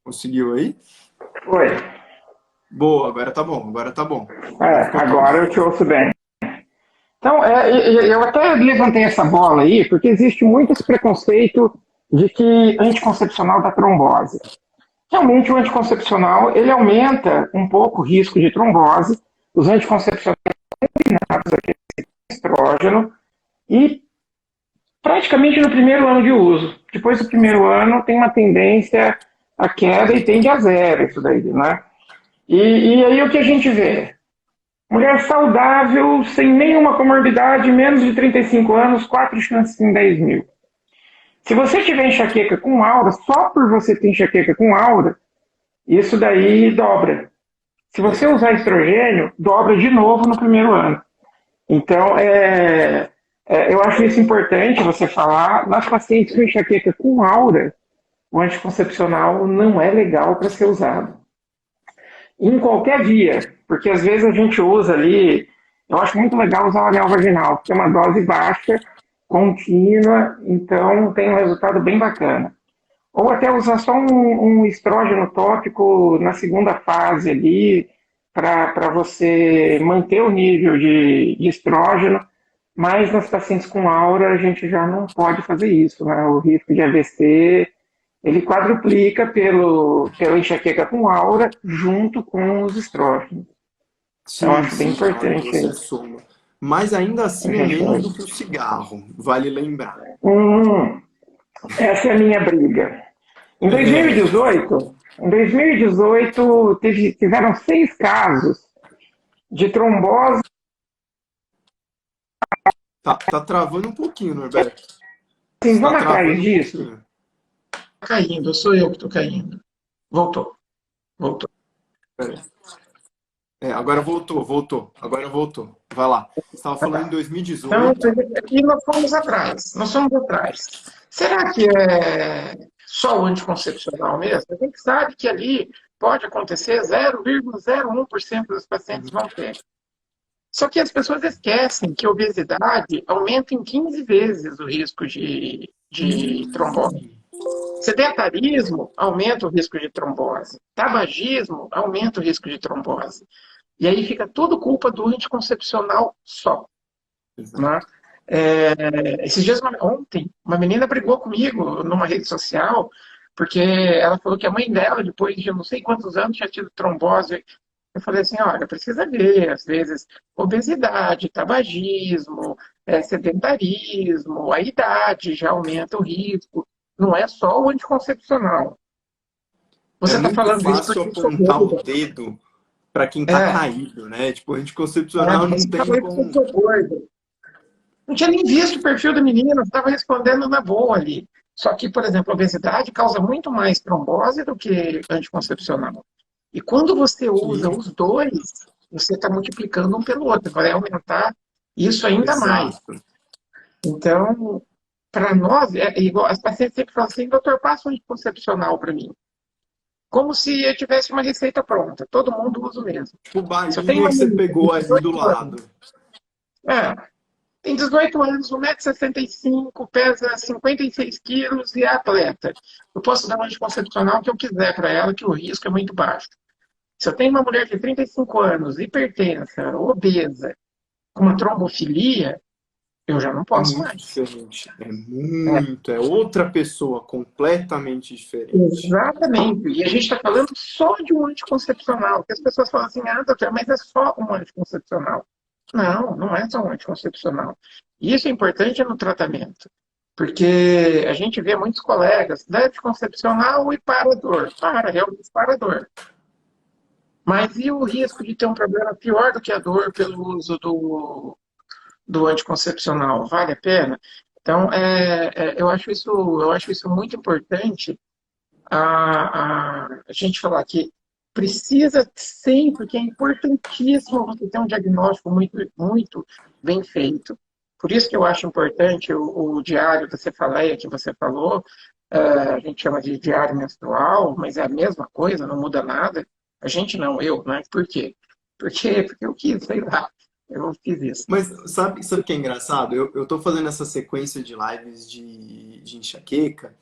Conseguiu aí? Oi. Boa, agora tá bom, agora tá bom. Agora eu te ouço bem. Então, eu até levantei essa bola aí, porque existe muito esse preconceito de que anticoncepcional dá trombose. Realmente, o anticoncepcional, ele aumenta um pouco o risco de trombose. Os anticoncepcionais combinados aqui com estrógeno e praticamente no primeiro ano de uso. Depois do primeiro ano, tem uma tendência à queda e tende a zero isso daí, né? E aí o que a gente vê? Mulher saudável, sem nenhuma comorbidade, menos de 35 anos, 4 chances em 10 mil. Se você tiver enxaqueca com aura, só por você ter enxaqueca com aura, isso daí dobra. Se você Legal. usar estrogênio, dobra de novo no primeiro ano. Então, eu acho isso importante você falar. Nas pacientes com enxaqueca com aura, o anticoncepcional não é legal para ser usado. Em qualquer via, porque às vezes a gente usa ali, eu acho muito legal usar o anel vaginal, porque é uma dose baixa, contínua, então tem um resultado bem bacana. Ou até usar só um estrógeno tópico na segunda fase ali, para você manter o nível de estrógeno, mas nas pacientes com aura a gente já não pode fazer isso, né? O risco de AVC ele quadruplica pela enxaqueca com aura junto com os estrógenos. Então, Sim, acho bem sim, na hora que importante você aí soma. Mas ainda a assim é gente menos fazer. do que o cigarro, vale lembrar. Hum, essa é a minha briga. Em É, 2018, tiveram 6 casos de trombose. tá travando um pouquinho, Norberto. Assim, Está vamos atrás travando um disso? pouquinho. Caindo, sou eu que estou caindo. Voltou, voltou. Pera aí. Agora voltou. Agora voltou. Vai lá. Você estava Ah, falando em tá. Então, 2018. aqui nós fomos atrás. Nós fomos atrás. Será que é só o anticoncepcional mesmo? A gente sabe que ali pode acontecer 0,01% dos pacientes vão ter. Só que as pessoas esquecem que a obesidade aumenta em 15 vezes o risco de trombose. Hum, Sedentarismo aumenta o risco de trombose. Tabagismo aumenta o risco de trombose. E aí fica tudo culpa do anticoncepcional só. Né? exato. Esses dias, ontem, uma menina brigou comigo numa rede social, porque ela falou que a mãe dela, depois de não sei quantos anos, tinha tido trombose. Eu falei assim, olha, precisa ver, às vezes, obesidade, tabagismo, sedentarismo, a idade já aumenta o risco. Não é só o anticoncepcional. É Você está muito falando isso fácil porque eu sou apontar o gorda. dedo para quem tá É, caído, né? Tipo, anticoncepcional não você tem falou isso porque como. eu sou gorda. Não tinha nem visto o perfil da menina, estava respondendo na boa ali. Só que, por exemplo, a obesidade causa muito mais trombose do que anticoncepcional. E quando você usa Sim, os dois, você está multiplicando um pelo outro, vai aumentar isso ainda mais. exato. Então, para nós, é igual, as pacientes sempre falam assim, doutor, passa um anticoncepcional para mim. Como se eu tivesse uma receita pronta, todo mundo usa o mesmo. Tipo, Se eu tenho balinha uma que você menina de pegou ali do 18 lado. anos, é, tem 18 anos, 1,65 m, pesa 56 quilos e é atleta. Eu posso dar um anticoncepcional que eu quiser para ela, que o risco é muito baixo. Se eu tenho uma mulher de 35 anos, hipertensa, obesa, com uma trombofilia, eu já não É posso muito mais. diferente. É, É outra pessoa completamente diferente. exatamente. E a gente está falando só de um anticoncepcional. Que as pessoas falam assim, ah, doutor, mas é só um anticoncepcional. Não, não é só um anticoncepcional. E isso é importante no tratamento. Porque a gente vê muitos colegas, dá anticoncepcional e para a dor. Para, realmente para a dor. Mas e o risco de ter um problema pior do que a dor pelo uso do anticoncepcional? Vale a pena? Então, eu acho isso muito importante a gente falar que precisa sempre, que é importantíssimo você ter um diagnóstico muito, muito bem feito. Por isso que eu acho importante o diário da cefaleia que você falou, a gente chama de diário menstrual, mas é a mesma coisa, não muda nada. A gente não, eu, né? Por quê? Porque eu quis, sei lá, eu fiz isso. Mas sabe o que é engraçado? Eu tô fazendo essa sequência de lives de enxaqueca.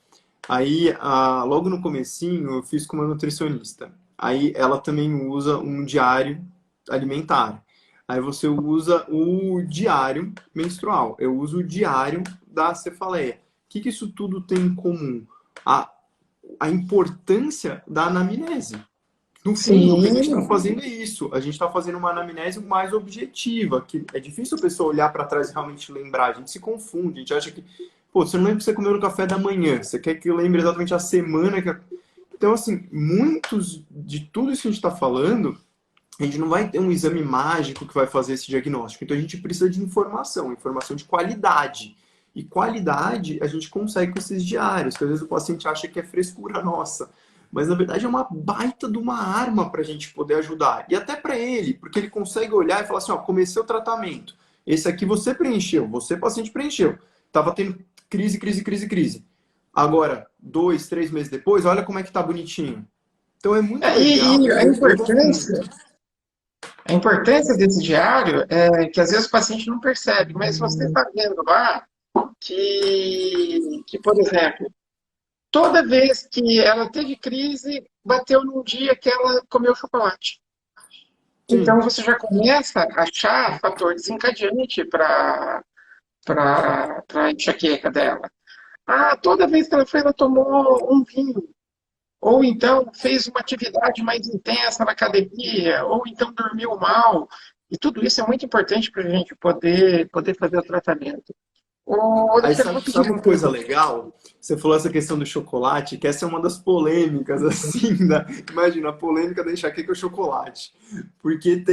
Aí, logo no comecinho, eu fiz com uma nutricionista. Aí ela também usa um diário alimentar. Aí você usa o diário menstrual. Eu uso o diário da cefaleia. O que isso tudo tem em comum? A, a importância da anamnese. No fundo, o que a gente está Sim, fazendo é isso. A gente está fazendo uma anamnese mais objetiva, que é difícil a pessoa olhar para trás e realmente lembrar. A gente se confunde, a gente acha que, pô, você não lembra o que você comeu no café da manhã, você quer que eu lembre exatamente a semana que. Então, assim, muitos de tudo isso que a gente está falando A gente não vai ter um exame mágico que vai fazer esse diagnóstico. Então a gente precisa de informação, informação de qualidade. E qualidade a gente consegue com esses diários, que às vezes o paciente acha que é frescura nossa. Mas na verdade é uma baita de uma arma para a gente poder ajudar. E até para ele, porque ele consegue olhar e falar assim: ó, comecei o tratamento. Esse aqui você preencheu, você paciente preencheu. Tava tendo crise, crise, crise, crise. Agora, 2, 3 meses depois, olha como é que tá bonitinho. Então é muito legal. E Eu gosto muito. a importância desse diário é que às vezes o paciente não percebe, mas você está vendo lá por exemplo, toda vez que ela teve crise, bateu num dia que ela comeu chocolate. Então Sim. você já começa a achar fator desencadeante para a enxaqueca dela. Ah, toda vez que ela foi, ela tomou um vinho. Ou então fez uma atividade mais intensa na academia, ou então dormiu mal. E tudo isso é muito importante para a gente poder fazer o tratamento. Ô, Aí Alexandre, sabe, vou pedir sabe uma coisa licença. legal? Você falou essa questão do chocolate, que essa é uma das polêmicas, assim, imagina, a polêmica da enxaqueca é o chocolate. Porque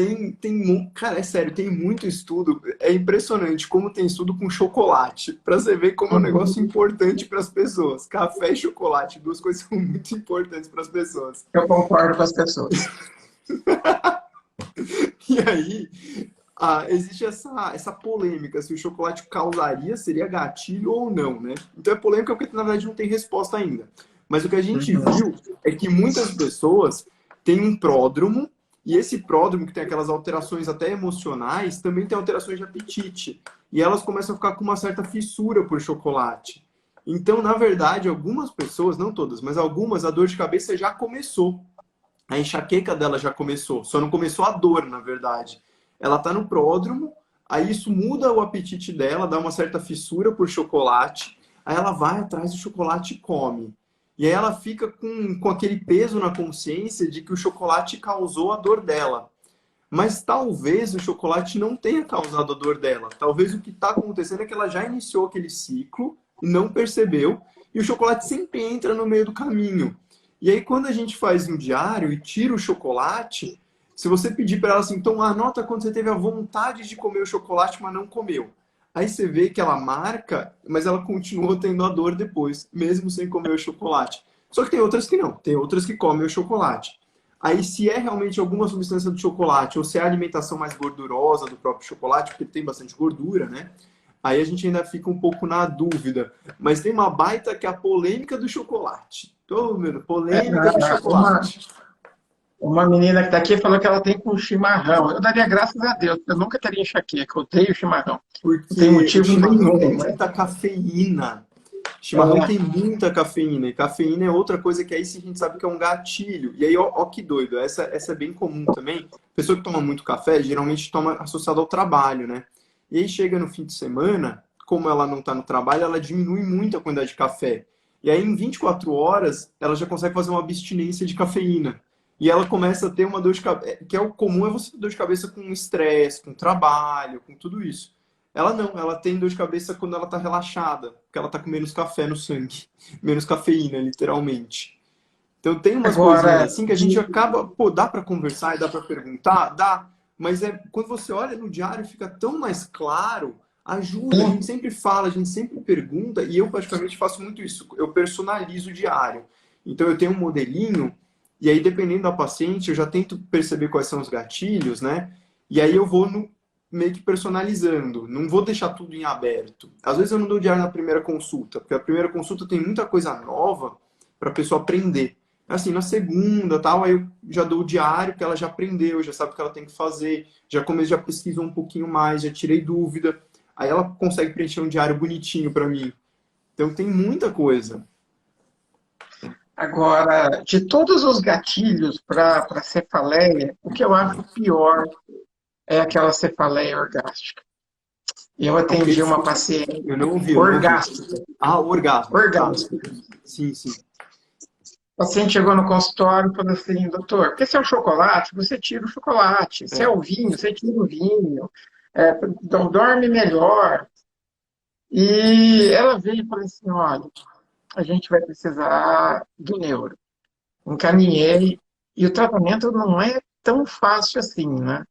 cara, é sério, tem muito estudo, é impressionante como tem estudo com chocolate, pra você ver como é um negócio Uhum. importante para as pessoas. Café e chocolate, duas coisas que são muito importantes para as pessoas. Eu concordo com as pessoas. E aí, existe essa polêmica se o chocolate causaria, seria gatilho ou não, né? Então é polêmica porque na verdade não tem resposta ainda. Mas o que a gente Uhum. viu é que muitas pessoas têm um pródromo, e esse pródromo que tem aquelas alterações até emocionais, também tem alterações de apetite. E elas começam a ficar com uma certa fissura por chocolate. Então, na verdade, algumas pessoas, não todas, mas algumas, a dor de cabeça já começou. A enxaqueca dela já começou, só não começou a dor, na verdade. Ela tá no pródromo, aí isso muda o apetite dela, dá uma certa fissura por chocolate, aí ela vai atrás do chocolate e come. E aí ela fica com aquele peso na consciência de que o chocolate causou a dor dela. Mas talvez o chocolate não tenha causado a dor dela. Talvez o que está acontecendo é que ela já iniciou aquele ciclo e não percebeu, e o chocolate sempre entra no meio do caminho. E aí, quando a gente faz um diário e tira o chocolate, se você pedir para ela assim, então anota quando você teve a vontade de comer o chocolate, mas não comeu. Aí você vê que ela marca, mas ela continua tendo a dor depois, mesmo sem comer o chocolate. Só que tem outras que não, tem outras que comem o chocolate. Aí, se é realmente alguma substância do chocolate, ou se é a alimentação mais gordurosa do próprio chocolate, porque tem bastante gordura, né? Aí a gente ainda fica um pouco na dúvida. Mas tem uma baita que é a polêmica do chocolate. Tô vendo, É, polêmica do uma, chocolate. uma menina que está aqui falou que ela tem com chimarrão. Eu daria graças a Deus, porque eu nunca teria enxaqueca. Eu odeio chimarrão. Não tem Porque o motivo chimarrão tem nenhum, né? muita cafeína. Chimarrão É, tem muita cafeína. E cafeína é outra coisa que aí sim a gente sabe que é um gatilho. E aí, ó que doido. Essa é bem comum também. Pessoa que toma muito café, geralmente toma associado ao trabalho, né? E aí chega no fim de semana, como ela não está no trabalho, ela diminui muito a quantidade de café. E aí, em 24 horas, ela já consegue fazer uma abstinência de cafeína. E ela começa a ter uma dor de cabeça, que é o comum, é você ter dor de cabeça com estresse, com trabalho, com tudo isso. Ela não, ela tem dor de cabeça quando ela tá relaxada, porque ela tá com menos café no sangue, menos cafeína, literalmente. Então tem umas coisinhas agora, assim que a gente acaba, pô, dá para conversar e dá para perguntar, dá, mas é quando você olha no diário fica tão mais claro, ajuda, a gente sim, sempre fala, a gente sempre pergunta e eu praticamente faço muito isso, eu personalizo o diário. Então eu tenho um modelinho e aí dependendo da paciente eu já tento perceber quais são os gatilhos, né? E aí eu vou meio que personalizando, não vou deixar tudo em aberto. Às vezes eu não dou diário na primeira consulta, porque a primeira consulta tem muita coisa nova para a pessoa aprender. Assim, na segunda, tal, aí eu já dou o diário que ela já aprendeu, já sabe o que ela tem que fazer, já pesquisou um pouquinho mais, já tirei dúvida. Aí ela consegue preencher um diário bonitinho para mim. Então tem muita coisa. agora, de todos os gatilhos para cefaleia, o que eu acho pior é aquela cefaleia orgástica. Eu O que? atendi uma Desculpa. paciente Eu não ouvi, eu não ouvi. orgástica, Ah, o orgasmo. Tá. orgástica. Sim, sim. O paciente chegou no consultório e falou assim, doutor, porque se é o chocolate, você tira o chocolate. Se é É. o vinho, você tira o vinho. É, então, dorme melhor. E ela veio e falou assim, olha, a gente vai precisar do neuro. Encaminhei, e o tratamento não é tão fácil assim, né?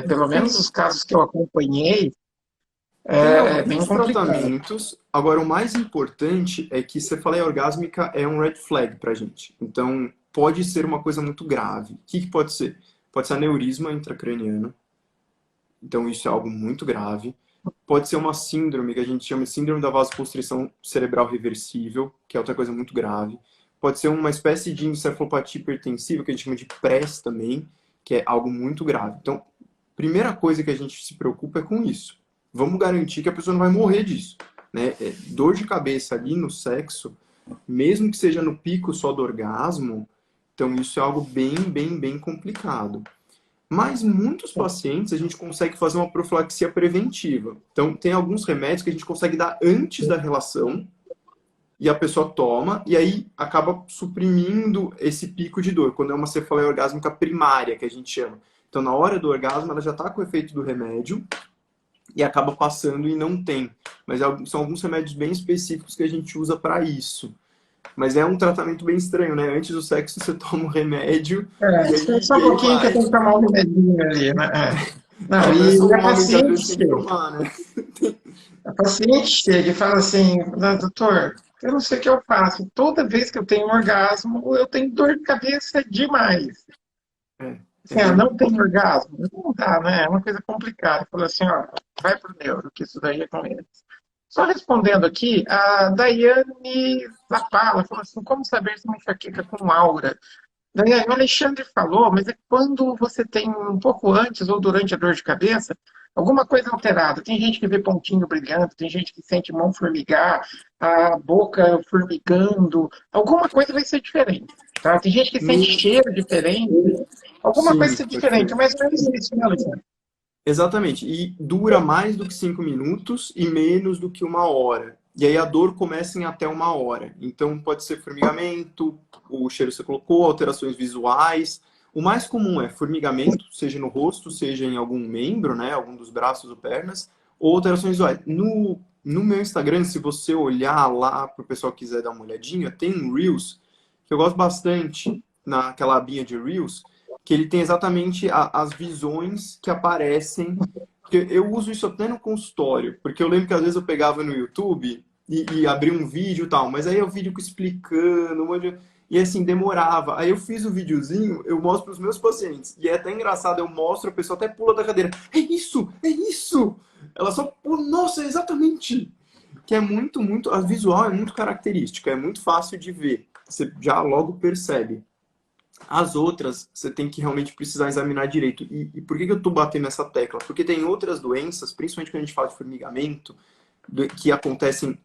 Pelo menos os casos que eu acompanhei, Tem é bem alguns complicado. tratamentos. Agora, o mais importante é que cefaleia orgásmica é um red flag pra gente. Então, pode ser uma coisa muito grave. O que pode ser? Pode ser aneurisma intracraniano. Então, isso é algo muito grave. Pode ser uma síndrome que a gente chama de síndrome da vasoconstrição cerebral reversível, que é outra coisa muito grave. Pode ser uma espécie de encefalopatia hipertensiva, que a gente chama de PRES também, que é algo muito grave. Então, primeira coisa que a gente se preocupa é com isso. Vamos garantir que a pessoa não vai morrer disso. Né? Dor de cabeça ali no sexo, mesmo que seja no pico só do orgasmo, então isso é algo bem complicado. Mas muitos pacientes a gente consegue fazer uma profilaxia preventiva. Então, tem alguns remédios que a gente consegue dar antes da relação e a pessoa toma e aí acaba suprimindo esse pico de dor, quando é uma cefaleia orgásmica primária, que a gente chama. Então, na hora do orgasmo, ela já está com o efeito do remédio e acaba passando e não tem. Mas são alguns remédios bem específicos que a gente usa para isso. Mas é um tratamento bem estranho, né? Antes do sexo você toma um remédio Só e um aí pouquinho que eu vai. tenho que tomar um remedinho ali, né? Não, Não é só e um homem que às vezes tem que tomar, né? a paciente chega e fala assim, doutor, eu não sei o que eu faço. Toda vez que eu tenho um orgasmo, eu tenho dor de cabeça demais. É Assim, bem. não tem orgasmo? Não dá, né? É uma coisa complicada. Falou assim, ó, vai pro neuro, que isso daí é com eles. Só respondendo aqui, a Daiane Zapala falou assim, como saber se uma enxaqueca com aura? Daiane, o Alexandre falou, mas é quando você tem um pouco antes ou durante a dor de cabeça, alguma coisa alterada. Tem gente que vê pontinho brilhando, tem gente que sente mão formigar, a boca formigando, alguma coisa vai ser diferente. Tá? Tem gente que sente No... cheiro diferente, alguma coisa Sim, vai ser diferente, perfeito. mas não é isso, né, Alexandre? Exatamente. E dura mais do que 5 minutos e menos do que 1 hora. E aí a dor começa em até 1 hora. Então pode ser formigamento, o cheiro que você colocou, alterações visuais. O mais comum é formigamento, seja no rosto, seja em algum membro, né? Algum dos braços ou pernas, ou alterações visuais. No meu Instagram, se você olhar lá para o pessoal que quiser dar uma olhadinha, tem um Reels que eu gosto bastante naquela abinha de Reels, que ele tem exatamente as visões que aparecem. Porque eu uso isso até no consultório, porque eu lembro que às vezes eu pegava no YouTube e abria um vídeo e tal, mas aí é o vídeo explicando, e assim, demorava. Aí eu fiz o videozinho, eu mostro para os meus pacientes, e é até engraçado, eu mostro, a pessoa até pula da cadeira. É isso! É isso! Ela só pula, nossa, é exatamente! Que é muito, a visual é muito característica, é muito fácil de ver. Você já logo percebe. As outras, você tem que realmente precisar examinar direito. E por que eu estou batendo nessa tecla? Porque tem outras doenças, principalmente quando a gente fala de formigamento, que acontecem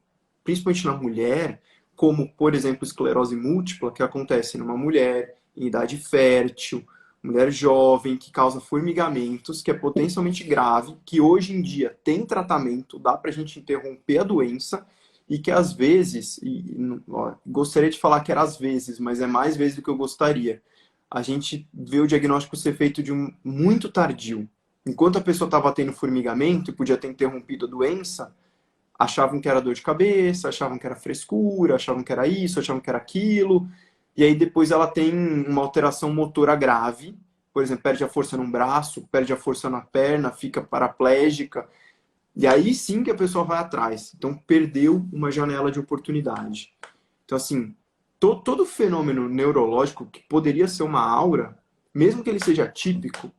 principalmente na mulher, como, por exemplo, esclerose múltipla, que acontece numa mulher em idade fértil, mulher jovem, que causa formigamentos, que é potencialmente grave, que hoje em dia tem tratamento, dá para a gente interromper a doença, e que às vezes, ó, gostaria de falar que era às vezes, mas é mais vezes do que eu gostaria, a gente vê o diagnóstico ser feito de um muito tardio. Enquanto a pessoa estava tendo formigamento e podia ter interrompido a doença, achavam que era dor de cabeça, achavam que era frescura, achavam que era isso, achavam que era aquilo, e aí depois ela tem uma alteração motora grave, por exemplo, perde a força num braço, perde a força na perna, fica paraplégica, e aí sim que a pessoa vai atrás. Então perdeu uma janela de oportunidade. Então assim, todo fenômeno neurológico que poderia ser uma aura, mesmo que ele seja típico,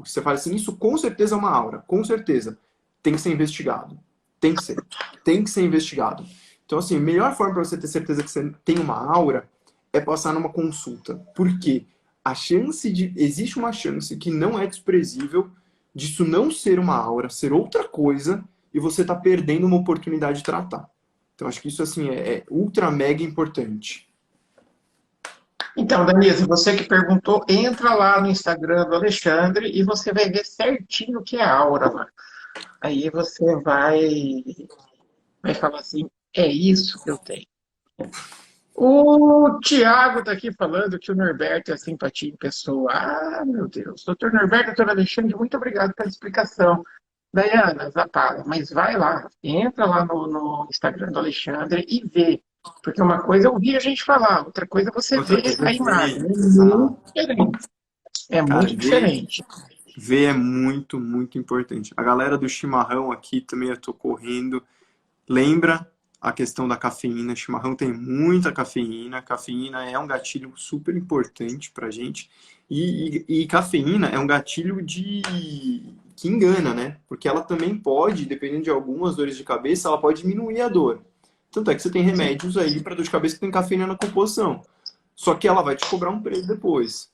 você fala assim, isso com certeza é uma aura, com certeza, tem que ser investigado. Tem que ser investigado. Então assim, a melhor forma para você ter certeza que você tem uma aura é passar numa consulta. Por quê? Existe uma chance que não é desprezível disso não ser uma aura, ser outra coisa, e você tá perdendo uma oportunidade de tratar. Então, acho que isso, assim, é ultra mega importante. Então, Danise, você que perguntou, entra lá no Instagram do Alexandre e você vai ver certinho o que é aura lá. Aí você vai falar assim, é isso que eu tenho. O Tiago está aqui falando que o Norberto é simpatia em pessoa. Ah, meu Deus. Doutor Norberto, doutor Alexandre, muito obrigado pela explicação. Dayana Zapala, mas vai lá, entra lá no Instagram do Alexandre e vê. Porque uma coisa é ouvir a gente falar, outra coisa é você Outra ver coisa é a imagem. ver, É muito exato. diferente. É Cara, muito diferente. ver é muito, muito importante. A galera do chimarrão aqui também eu tô correndo. Lembra a questão da cafeína? Chimarrão tem muita cafeína. Cafeína é um gatilho super importante pra gente. E cafeína é um gatilho que engana, né? Porque ela também pode, dependendo de algumas dores de cabeça, ela pode diminuir a dor. Tanto é que você tem Sim. remédios aí para dor de cabeça que tem cafeína na composição. Só que ela vai te cobrar um preço depois,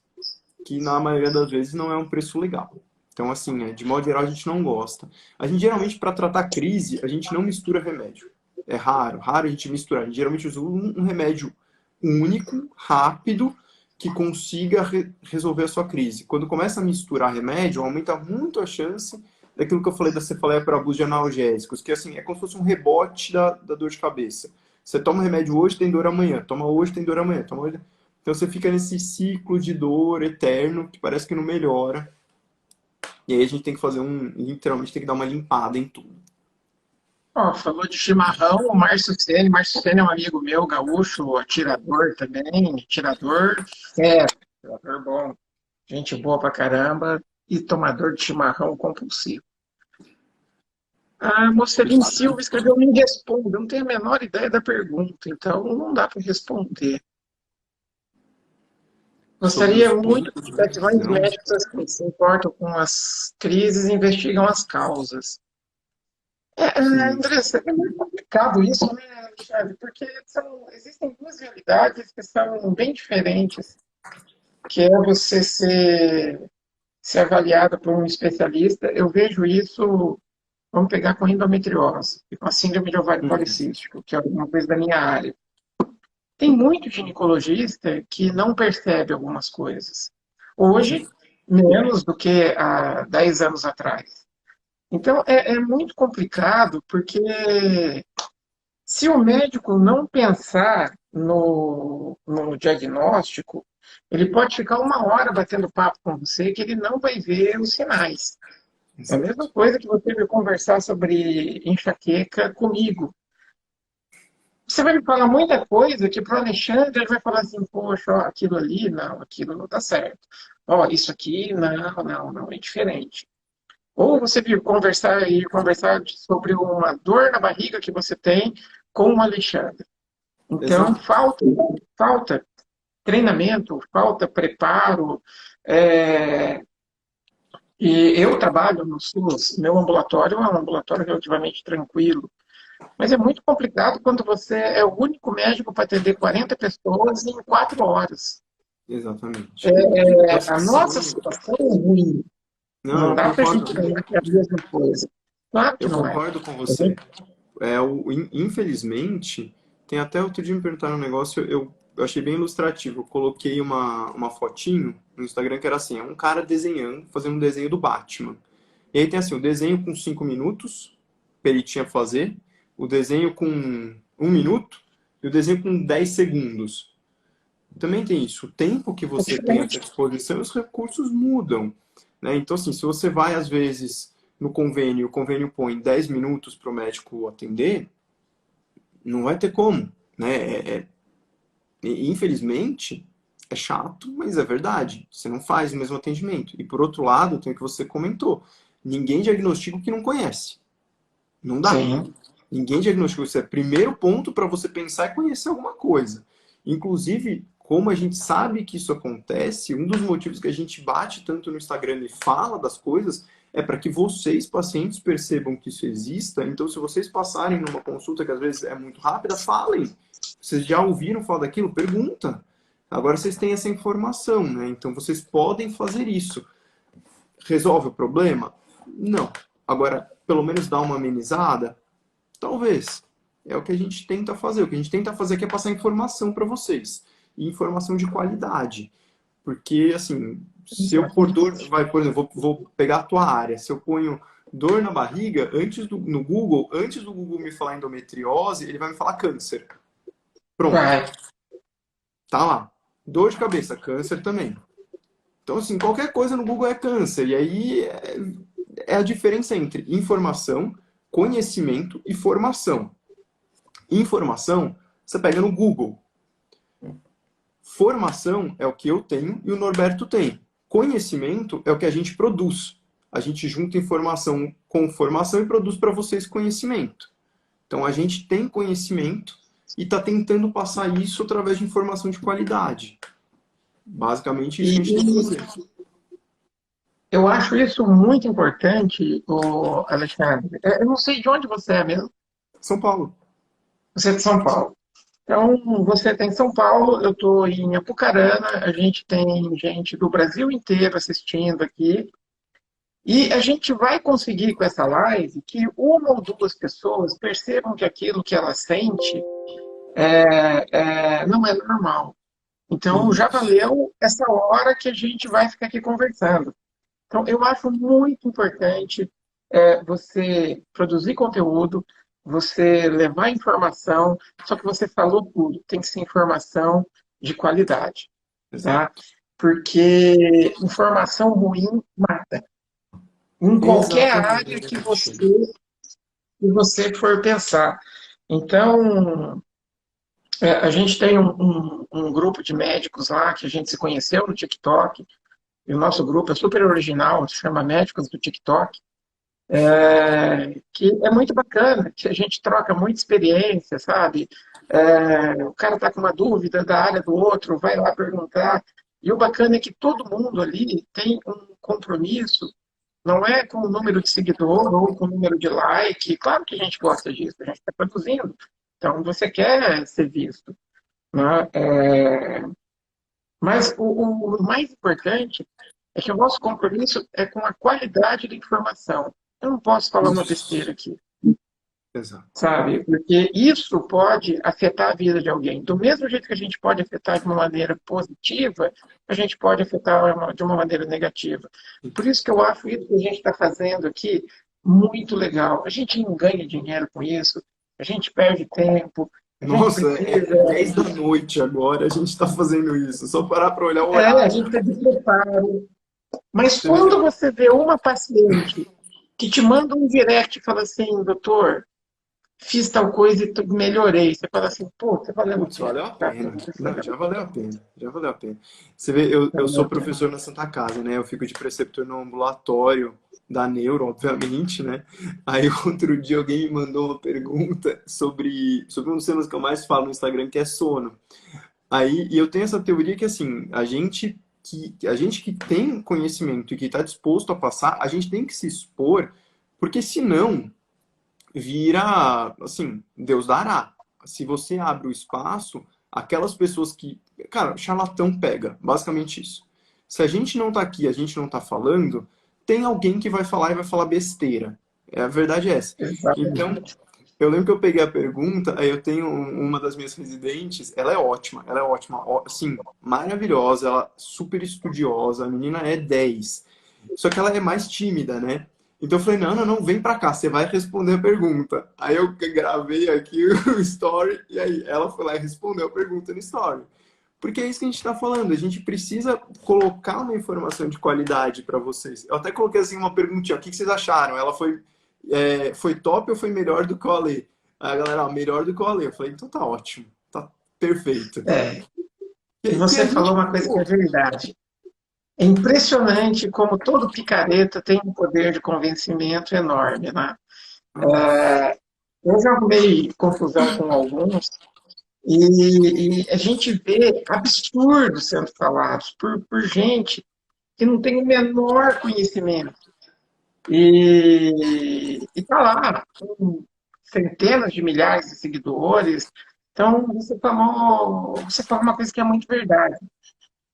que na maioria das vezes não é um preço legal. Então, assim, de modo geral, a gente não gosta. A gente geralmente, para tratar crise, a gente não mistura remédio. É raro, raro a gente misturar. A gente geralmente usa um remédio único, rápido, que consiga resolver a sua crise. Quando começa a misturar remédio, aumenta muito a chance daquilo que eu falei da cefaleia por abuso de analgésicos, que assim, é como se fosse um rebote da dor de cabeça. Você toma remédio hoje, tem dor amanhã. Toma hoje, tem dor amanhã. Toma hoje... Então você fica nesse ciclo de dor eterno que parece que não melhora. E aí a gente tem que fazer literalmente tem que dar uma limpada em tudo. Ó, falou de chimarrão, o Márcio Sene. Márcio Sene é um amigo meu, gaúcho, atirador também, atirador fera, atirador bom, gente boa pra caramba e tomador de chimarrão compulsivo. A Mocelin Silva escreveu Me Responda. Eu não tenho a menor ideia da pergunta, então não dá para responder. Sobre os Gostaria muito pontos, que né? tivessem Não. médicos assim, que se importam com as crises e investigam as causas. Sim. Andressa, é muito complicado isso, né, Alexandre? Porque existem duas realidades que são bem diferentes, que é você ser avaliado por um especialista. Eu vejo isso, vamos pegar com endometriose e com a síndrome de ovário Uhum. policístico, que é uma coisa da minha área. Tem muito ginecologista que não percebe algumas coisas. Hoje, menos do que há 10 anos atrás. Então, é muito complicado, porque se o médico não pensar no diagnóstico, ele pode ficar uma hora batendo papo com você que ele não vai ver os sinais. É a mesma Exato. coisa que você vir conversar sobre enxaqueca comigo. Você vai me falar muita coisa que para o Alexandre ele vai falar assim, poxa, ó, aquilo ali, não, aquilo não está certo. Ó, isso aqui, não, não, não, é diferente. Ou você vir conversar sobre uma dor na barriga que você tem com o Alexandre. Então, Exato. falta treinamento, falta preparo. é, E eu trabalho no SUS, meu ambulatório é um ambulatório relativamente tranquilo. Mas é muito complicado quando você é o único médico para atender 40 pessoas em 4 horas. Exatamente. Então, A nossa assim, situação é ruim. não, Não eu dá para a concordo. gente falar que é a mesma coisa. Claro que Eu não é. concordo com A você. gente Infelizmente, tem até outro dia me perguntaram um negócio, eu achei bem ilustrativo. Eu coloquei uma fotinho no Instagram que era assim, é um cara desenhando, fazendo um desenho do Batman. E aí tem assim, o desenho com 5 minutos, que ele tinha que fazer, o desenho com 1 minuto e o desenho com 10 segundos. Também tem isso, o tempo que é você tem à sua diferente. disposição, os recursos mudam. Né? Então, assim, se você vai, às vezes, no convênio, o convênio põe 10 minutos para o médico atender, não vai ter como. Né? Infelizmente, é chato, mas é verdade. Você não faz o mesmo atendimento. E por outro lado, tem o que você comentou. Ninguém diagnostica o que não conhece. Não dá. Sim. Ninguém diagnostica. Isso é primeiro ponto para você pensar e conhecer alguma coisa. Inclusive, como a gente sabe que isso acontece, um dos motivos que a gente bate tanto no Instagram e fala das coisas é para que vocês, pacientes, percebam que isso exista. Então, se vocês passarem numa consulta que às vezes é muito rápida, falem. Vocês já ouviram falar daquilo? Pergunta. Agora vocês têm essa informação, né? Então vocês podem fazer isso. Resolve o problema? Não. Agora, pelo menos dá uma amenizada? Talvez. É o que a gente tenta fazer. O que a gente tenta fazer aqui é passar informação para vocês. E informação de qualidade. Porque, assim, se eu pôr dor. Vai, por exemplo, vou pegar a tua área. Se eu ponho dor na barriga, no Google, antes do Google me falar endometriose, ele vai me falar câncer. Pronto. Vai. Tá lá. Dor de cabeça, câncer também. Então, assim, qualquer coisa no Google é câncer. E aí é a diferença entre informação, conhecimento e formação. Informação, você pega no Google. Formação é o que eu tenho e o Norberto tem. Conhecimento é o que a gente produz. A gente junta informação com formação e produz para vocês conhecimento. Então, a gente tem conhecimento e está tentando passar isso através de informação de qualidade. Basicamente, isso E, que a gente tem que fazer. eu acho isso muito importante, Alexandre. Eu não sei de onde você é mesmo. São Paulo. Você é de São Paulo. Então, você está em São Paulo, eu estou em Apucarana, a gente tem gente do Brasil inteiro assistindo aqui. E a gente vai conseguir com essa live que uma ou duas pessoas percebam que aquilo que ela sente não é normal. Então, já Isso. valeu essa hora que a gente vai ficar aqui conversando. Então, eu acho muito importante você produzir conteúdo, você levar informação, só que você falou tudo, tem que ser informação de qualidade, tá? Exato. Porque informação ruim mata. Em qualquer área Exatamente. que você for pensar. Então, a gente tem um grupo de médicos lá que a gente se conheceu no TikTok, e o nosso grupo é super original, se chama Médicos do TikTok, que é muito bacana, que a gente troca muita experiência, sabe? O cara está com uma dúvida da área do outro, vai lá perguntar. E o bacana é que todo mundo ali tem um compromisso, não é com o número de seguidor ou com o número de like. Claro que a gente gosta disso, a gente está produzindo. Então você quer ser visto, né? Mas o mais importante é que o nosso compromisso é com a qualidade da informação. Eu não posso falar uma Isso. besteira aqui, Exato. sabe? Porque isso pode afetar a vida de alguém. Do mesmo jeito que a gente pode afetar de uma maneira positiva, a gente pode afetar de uma maneira negativa. Por isso que eu acho isso que a gente está fazendo aqui muito legal. A gente não ganha dinheiro com isso, a gente perde tempo, a gente Nossa, precisa. é 10 da noite agora, a gente está fazendo isso. Só parar para olhar o A horário. gente precisa de preparo. Mas Você vê? quando você vê uma paciente que te manda um direct e fala assim, doutor, fiz tal coisa e melhorei. Você fala assim, pô, tá valendo a Putz, pena. valeu a Tá, pena. isso é Não, legal, já valeu a pena. Já valeu a pena. Você vê, tá eu valendo sou a pena. professor na Santa Casa, né? Eu fico de preceptor no ambulatório da Neuro, obviamente, né? Aí outro dia alguém me mandou uma pergunta sobre um dos temas que eu mais falo no Instagram, que é sono. Aí, e eu tenho essa teoria que, assim, a gente que tem conhecimento e que está disposto a passar, a gente tem que se expor, porque senão vira, assim, Deus dará. Se você abre o espaço, aquelas pessoas que. Cara, charlatão pega, basicamente isso. Se a gente não tá aqui, a gente não tá falando, tem alguém que vai falar e vai falar besteira. A verdade é essa. Então, Exatamente. eu lembro que eu peguei a pergunta, aí eu tenho uma das minhas residentes, ela é ótima, assim, maravilhosa, ela é super estudiosa, a menina é 10. Só que ela é mais tímida, né? Então eu falei, não, não, não, vem pra cá, você vai responder a pergunta. Aí eu gravei aqui o story, e aí ela foi lá e respondeu a pergunta no story. Porque é isso que a gente está falando, a gente precisa colocar uma informação de qualidade para vocês. Eu até coloquei assim uma perguntinha, o que vocês acharam? Ela foi top ou foi melhor do que o Ale? Aí a galera, melhor do que o Ale. Eu falei, então tá ótimo, tá perfeito. É, e Que a você falou gente, uma coisa que é pô, verdade. É impressionante como todo picareta tem um poder de convencimento enorme, né? nossa, Eu já arrumei confusão com alguns e a gente vê absurdos sendo falados por gente que não tem o menor conhecimento. E está lá, com centenas de milhares de seguidores. Então, você falou uma coisa que é muito verdade.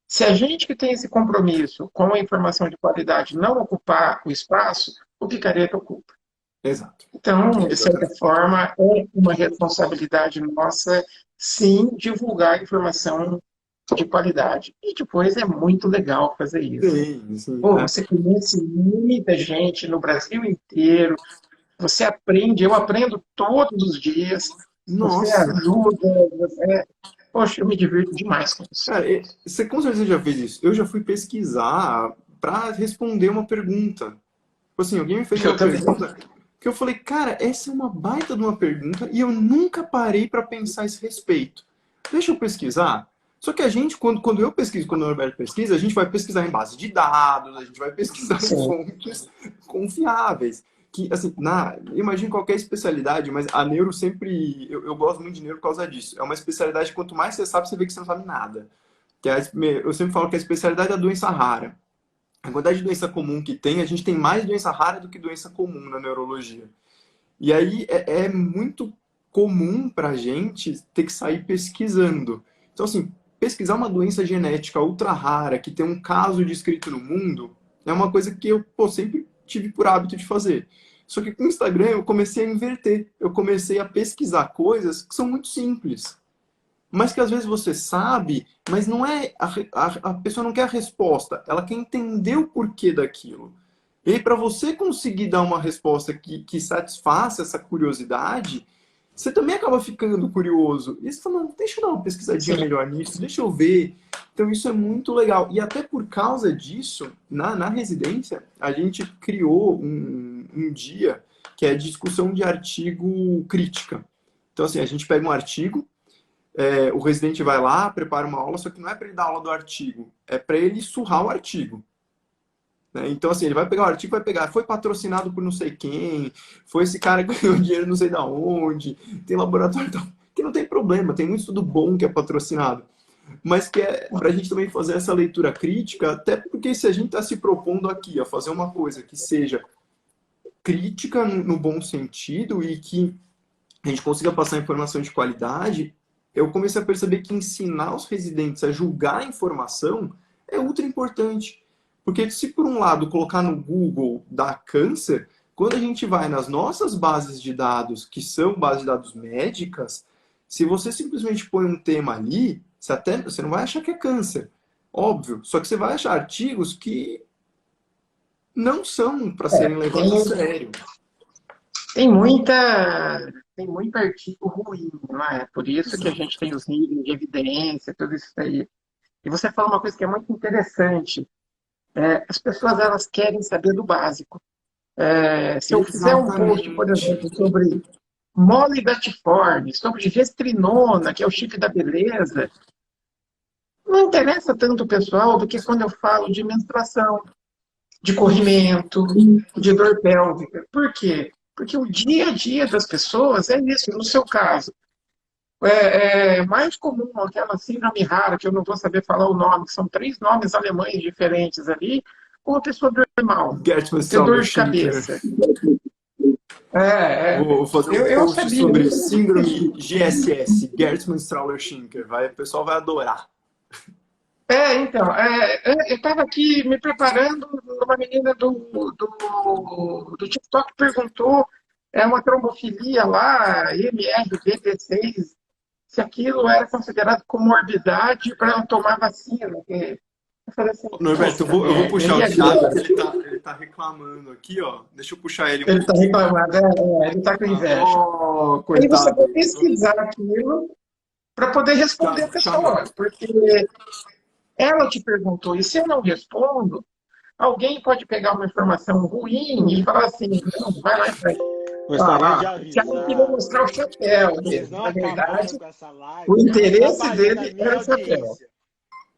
Se a gente que tem esse compromisso com a informação de qualidade não ocupar o espaço, o picareta ocupa. exato. Então, É de certa exatamente. forma, é uma responsabilidade nossa, sim, divulgar informação de qualidade. E depois é muito legal fazer isso. Sim, sim. Pô, você conhece muita gente no Brasil inteiro, você aprende, eu aprendo todos os dias, você Nossa, ajuda, poxa, eu me divirto demais com isso. cara, você com certeza já fez isso. Eu já fui pesquisar para responder uma pergunta. Tipo assim, alguém me fez Eu uma também. pergunta que eu falei, cara, essa é uma baita de uma pergunta e eu nunca parei para pensar a esse respeito. Deixa eu pesquisar. Só que a gente, quando eu pesquiso, quando o Norberto pesquisa, a gente vai pesquisar em base de dados, a gente vai pesquisar em Sim. fontes confiáveis. Que, assim, imagine qualquer especialidade, mas a neuro sempre... Eu gosto muito de neuro por causa disso. É uma especialidade que quanto mais você sabe, você vê que você não sabe nada. Eu sempre falo que a especialidade é a doença rara. A quantidade de doença comum que tem, a gente tem mais doença rara do que doença comum na neurologia. E aí é muito comum pra gente ter que sair pesquisando. Então, assim, pesquisar uma doença genética ultra rara, que tem um caso descrito no mundo, é uma coisa que eu sempre tive por hábito de fazer. Só que com o Instagram eu comecei a inverter. Eu comecei a pesquisar coisas que são muito simples. Mas que às vezes você sabe, mas não é a pessoa não quer a resposta, ela quer entender o porquê daquilo. E aí, para você conseguir dar uma resposta que satisfaça essa curiosidade, você também acaba ficando curioso. E você fala, não, deixa eu dar uma pesquisadinha Sim. melhor nisso, deixa eu ver. Então isso é muito legal. E até por causa disso, na residência, a gente criou um dia que é discussão de artigo crítica. Então, assim, a gente pega um artigo, o residente vai lá, prepara uma aula, só que não é para ele dar aula do artigo, é para ele surrar o artigo. Né? Então, assim, ele vai pegar o artigo, vai pegar, foi patrocinado por não sei quem, foi esse cara que ganhou dinheiro não sei da onde, tem laboratório que não tem problema, tem muito estudo bom que é patrocinado. Mas que é para a gente também fazer essa leitura crítica, até porque se a gente está se propondo aqui a fazer uma coisa que seja crítica no bom sentido e que a gente consiga passar informação de qualidade, eu comecei a perceber que ensinar os residentes a julgar a informação é ultra importante. Porque se por um lado colocar no Google dá câncer, quando a gente vai nas nossas bases de dados, que são bases de dados médicas, se você simplesmente põe um tema ali, você não vai achar que é câncer. Óbvio. Só que você vai achar artigos que não são para serem levados a sério. Tem muito artigo ruim, não é? Por isso que a gente tem os níveis de evidência, tudo isso aí. E você falou uma coisa que é muito interessante. As pessoas elas querem saber do básico. Se eu fizer um post, por Exatamente. exemplo, sobre mole datiforme, sobre gestrinona, que é o chip da beleza, não interessa tanto o pessoal do que quando eu falo de menstruação, de corrimento, de dor pélvica. Por quê? Porque o dia a dia das pessoas é isso. No seu caso, é mais comum aquela síndrome rara, que eu não vou saber falar o nome, que são 3 nomes alemães diferentes ali, ou a pessoa dorme mal, ter dor de Gertmann-Strauler-Schinker. cabeça. É, é. Vou fazer um Eu post sabia. sobre síndrome GSS, Gertmann-Strauler-Schinker. O pessoal vai adorar. Então, eu estava aqui me preparando, uma menina do TikTok perguntou, uma trombofilia lá, MRBP6, se aquilo era considerado comorbidade para ela tomar vacina. Eu falei assim, Norberto, eu vou puxar o Thiago, ele tá reclamando aqui, ó. Deixa eu puxar ele um ele está pouquinho. reclamando, ele está com inveja. Oh, Aí você coitado. vai pesquisar aquilo para poder responder a pessoa, porque ela te perguntou, e se eu não respondo, alguém pode pegar uma informação ruim e falar assim, não, vai lá e faz. Gostaria de O Thiago queria avisar mostrar o chapéu que dele. vocês não Na verdade, acabando com essa live, o estão interesse atrapalhando a dele minha era o chapéu. audiência.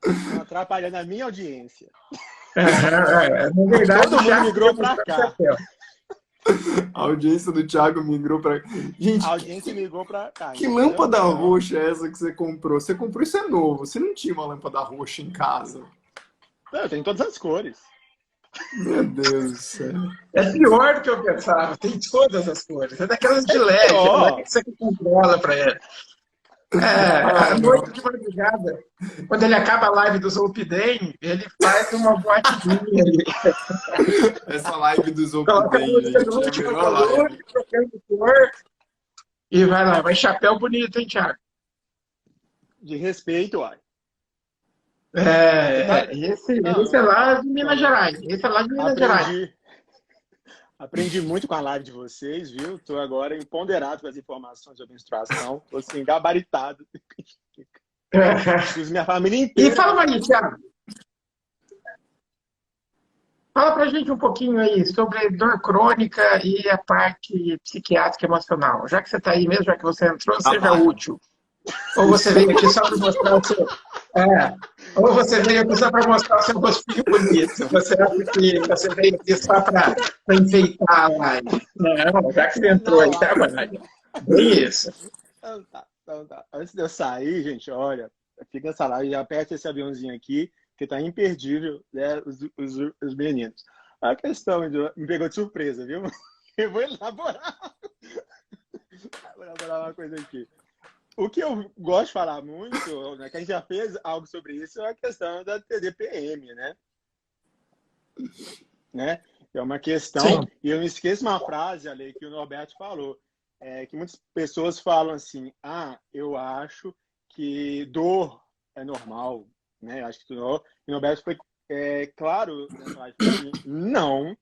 Estão atrapalhando a minha audiência. Na verdade, Todo o mundo Thiago migrou queria pra mostrar o cá. chapéu. A audiência do Thiago migrou pra... Gente, A audiência migrou pra cá. que entendeu? lâmpada roxa é essa que você comprou? Você comprou isso é novo. Você não tinha uma lâmpada roxa em casa. Não, eu tenho todas as cores. Meu Deus do céu. É pior do que eu pensava, tem todas as cores. É daquelas de LED, pior. que você controla para ele. À noite de madrugada, quando ele acaba a live do Zolpidem, ele faz uma boatezinha ali. Essa live do Coloca a Zolpidem, música gente, do é a último melhor volume, live. trocando cor, e vai lá. Vai chapéu bonito, hein, Thiago? De respeito, uai. Esse é lá de Minas Gerais. Esse é lá de Minas Gerais. Aprendi muito com a live de vocês, viu? Estou agora empoderado com as informações sobre menstruação. Estou assim, gabaritado. Fiz minha família inteira. E fala aí, Thiago. Fala pra gente um pouquinho aí sobre dor crônica e a parte psiquiátrica e emocional. Já que você está aí mesmo, já que você entrou, seja útil. Ou você veio aqui só para mostrar É. Ou você veio aqui só para mostrar o seu rostinho bonito. Você acha que você veio aqui só para enfeitar a live. Não, já que você entrou aí, Não, trabalha. Bem isso. então tá, então tá. Antes de eu sair, gente, olha, fica nessa live, já aperta esse aviãozinho aqui, que tá imperdível, né, os meninos. A questão me pegou de surpresa, viu? Eu vou elaborar uma coisa aqui. O que eu gosto de falar muito, né, que a gente já fez algo sobre isso, é a questão da TDPM, né? É uma questão, Sim. e eu não esqueço uma frase ali que o Norberto falou, que muitas pessoas falam assim, eu acho que dor é normal, né? Eu acho que dor, e o Norberto foi claro nessa live, assim, não,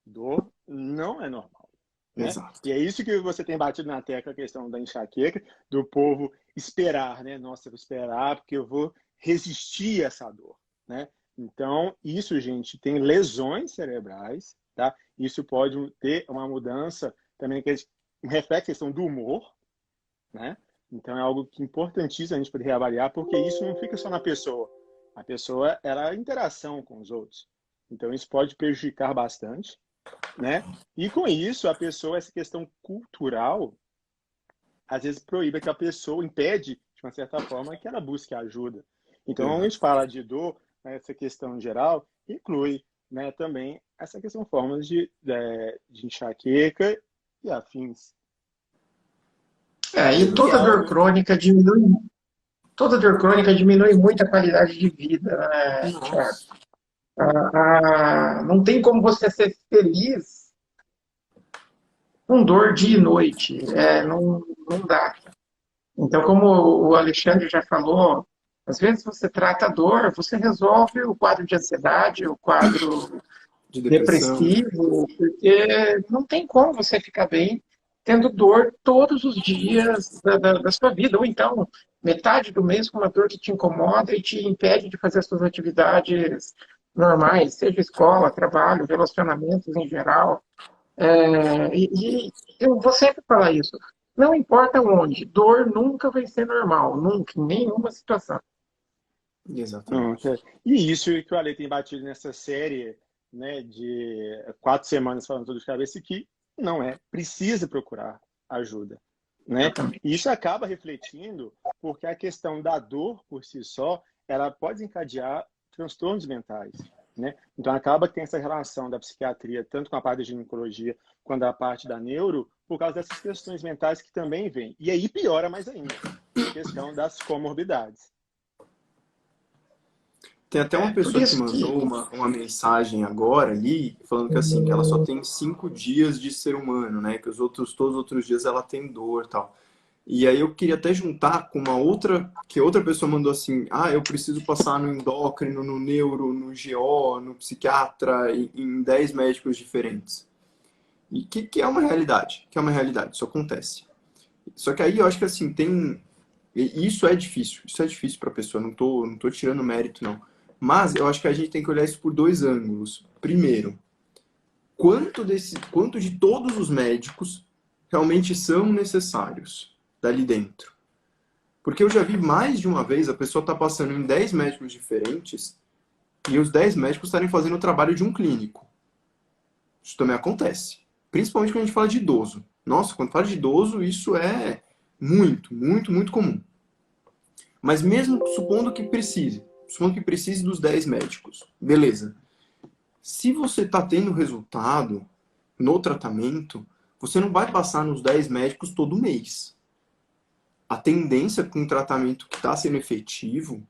dor não é normal, né? Exato. E é isso que você tem batido na tecla, a questão da enxaqueca, do povo esperar, né? Nossa, eu vou esperar porque eu vou resistir a essa dor, né? Então, isso, gente, tem lesões cerebrais, tá? Isso pode ter uma mudança também, que reflete a questão do humor, né? Então, é algo que é importantíssimo a gente poder reavaliar, porque isso não fica só na pessoa. A pessoa, ela é a interação com os outros. Então, isso pode prejudicar bastante, né? E com isso, a pessoa, essa questão cultural, às vezes proíbe que a pessoa, impede, de uma certa forma, que ela busque ajuda. Então, quando a gente Exato. fala de dor, né, essa questão geral, inclui, né, também essa questão, formas de enxaqueca e afins. E E é toda dor algo... crônica diminui, toda dor crônica diminui muito a qualidade de vida, né, Thiago? Nossa. Não tem como você ser feliz com dor dia e noite. Não dá. Então, como o Alexandre já falou, às vezes você trata a dor, você resolve o quadro de ansiedade, o quadro De depressão. depressivo, porque não tem como você ficar bem tendo dor todos os dias da sua vida, ou então metade do mês com uma dor que te incomoda e te impede de fazer as suas atividades normais, seja escola, trabalho, relacionamentos em geral. E eu vou sempre falar isso. Não importa onde, dor nunca vai ser normal, nunca, em nenhuma situação. Exatamente. E isso que o Ale tem batido nessa série, né, de 4 semanas falando tudo de cabeça, que não precisa procurar ajuda, né? E Exatamente. isso acaba refletindo porque a questão da dor por si só, ela pode encadear transtornos mentais, né? Então acaba que tem essa relação da psiquiatria, tanto com a parte da ginecologia quanto a parte da neuro, por causa dessas questões mentais que também vêm. E aí piora mais ainda, a questão das comorbidades. Tem até uma Por pessoa que isso que mandou uma mensagem agora ali, falando que assim, que ela só tem 5 dias de ser humano, né? Que todos os outros dias ela tem dor e tal. E aí eu queria até juntar com uma outra, que outra pessoa mandou assim, eu preciso passar no endócrino, no neuro, no GO, no psiquiatra, em 10 médicos diferentes. E que é uma realidade, isso acontece. Só que aí eu acho que assim, isso é difícil para a pessoa, não tô tirando mérito não. Mas eu acho que a gente tem que olhar isso por dois ângulos. Primeiro, quanto de todos os médicos realmente são necessários dali dentro? Porque eu já vi mais de uma vez a pessoa estar passando em 10 médicos diferentes e os 10 médicos estarem fazendo o trabalho de um clínico. Isso também acontece. Principalmente quando a gente fala de idoso. Nossa, quando fala de idoso, isso é muito, muito, muito comum. Mas mesmo supondo que precise dos 10 médicos, beleza. Se você está tendo resultado no tratamento, você não vai passar nos 10 médicos todo mês. A tendência com um tratamento que está sendo efetivo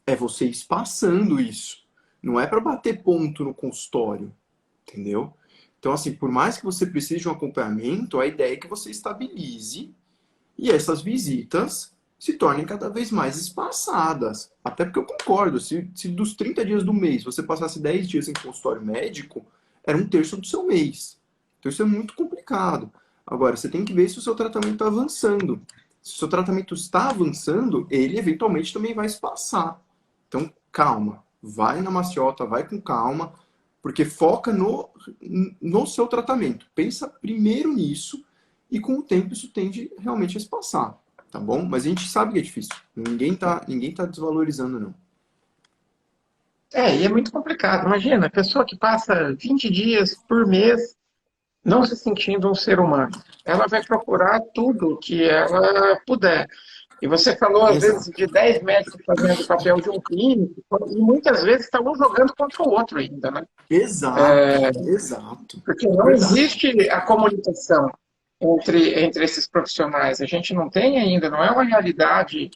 é você espaçando isso. Não é para bater ponto no consultório, entendeu? Então, assim, por mais que você precise de um acompanhamento, a ideia é que você estabilize e essas visitas se tornem cada vez mais espaçadas. Até porque eu concordo, se dos 30 dias do mês você passasse 10 dias em consultório médico, era 1/3 do seu mês. Então isso é muito complicado. Agora, você tem que ver se o seu tratamento está avançando. Se o seu tratamento está avançando, ele eventualmente também vai espaçar. Então, calma. Vai na maciota, vai com calma, porque foca no seu tratamento. Pensa primeiro nisso e com o tempo isso tende realmente a espaçar. tá bom? Mas a gente sabe que é difícil. Ninguém tá desvalorizando, não. E é muito complicado. Imagina, a pessoa que passa 20 dias por mês não se sentindo um ser humano. Ela vai procurar tudo que ela puder. E você falou, às vezes, Exato. de 10 médicos fazendo o papel de um clínico, e muitas vezes está um jogando contra o outro ainda, né? Exato. Exato. Porque não Verdade. existe a comunicação entre esses profissionais. A gente não tem ainda, não é uma realidade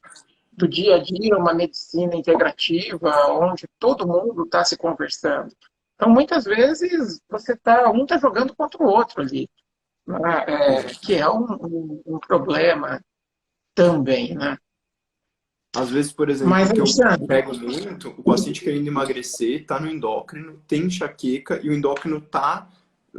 do dia a dia, uma medicina integrativa, onde todo mundo está se conversando. Então, muitas vezes, um está jogando contra o outro ali, né? Que é um problema também, né? Às vezes, por exemplo, Mas, o que eu Alexandre, pego muito, o paciente querendo emagrecer, tá no endócrino, tem enxaqueca e o endócrino tá,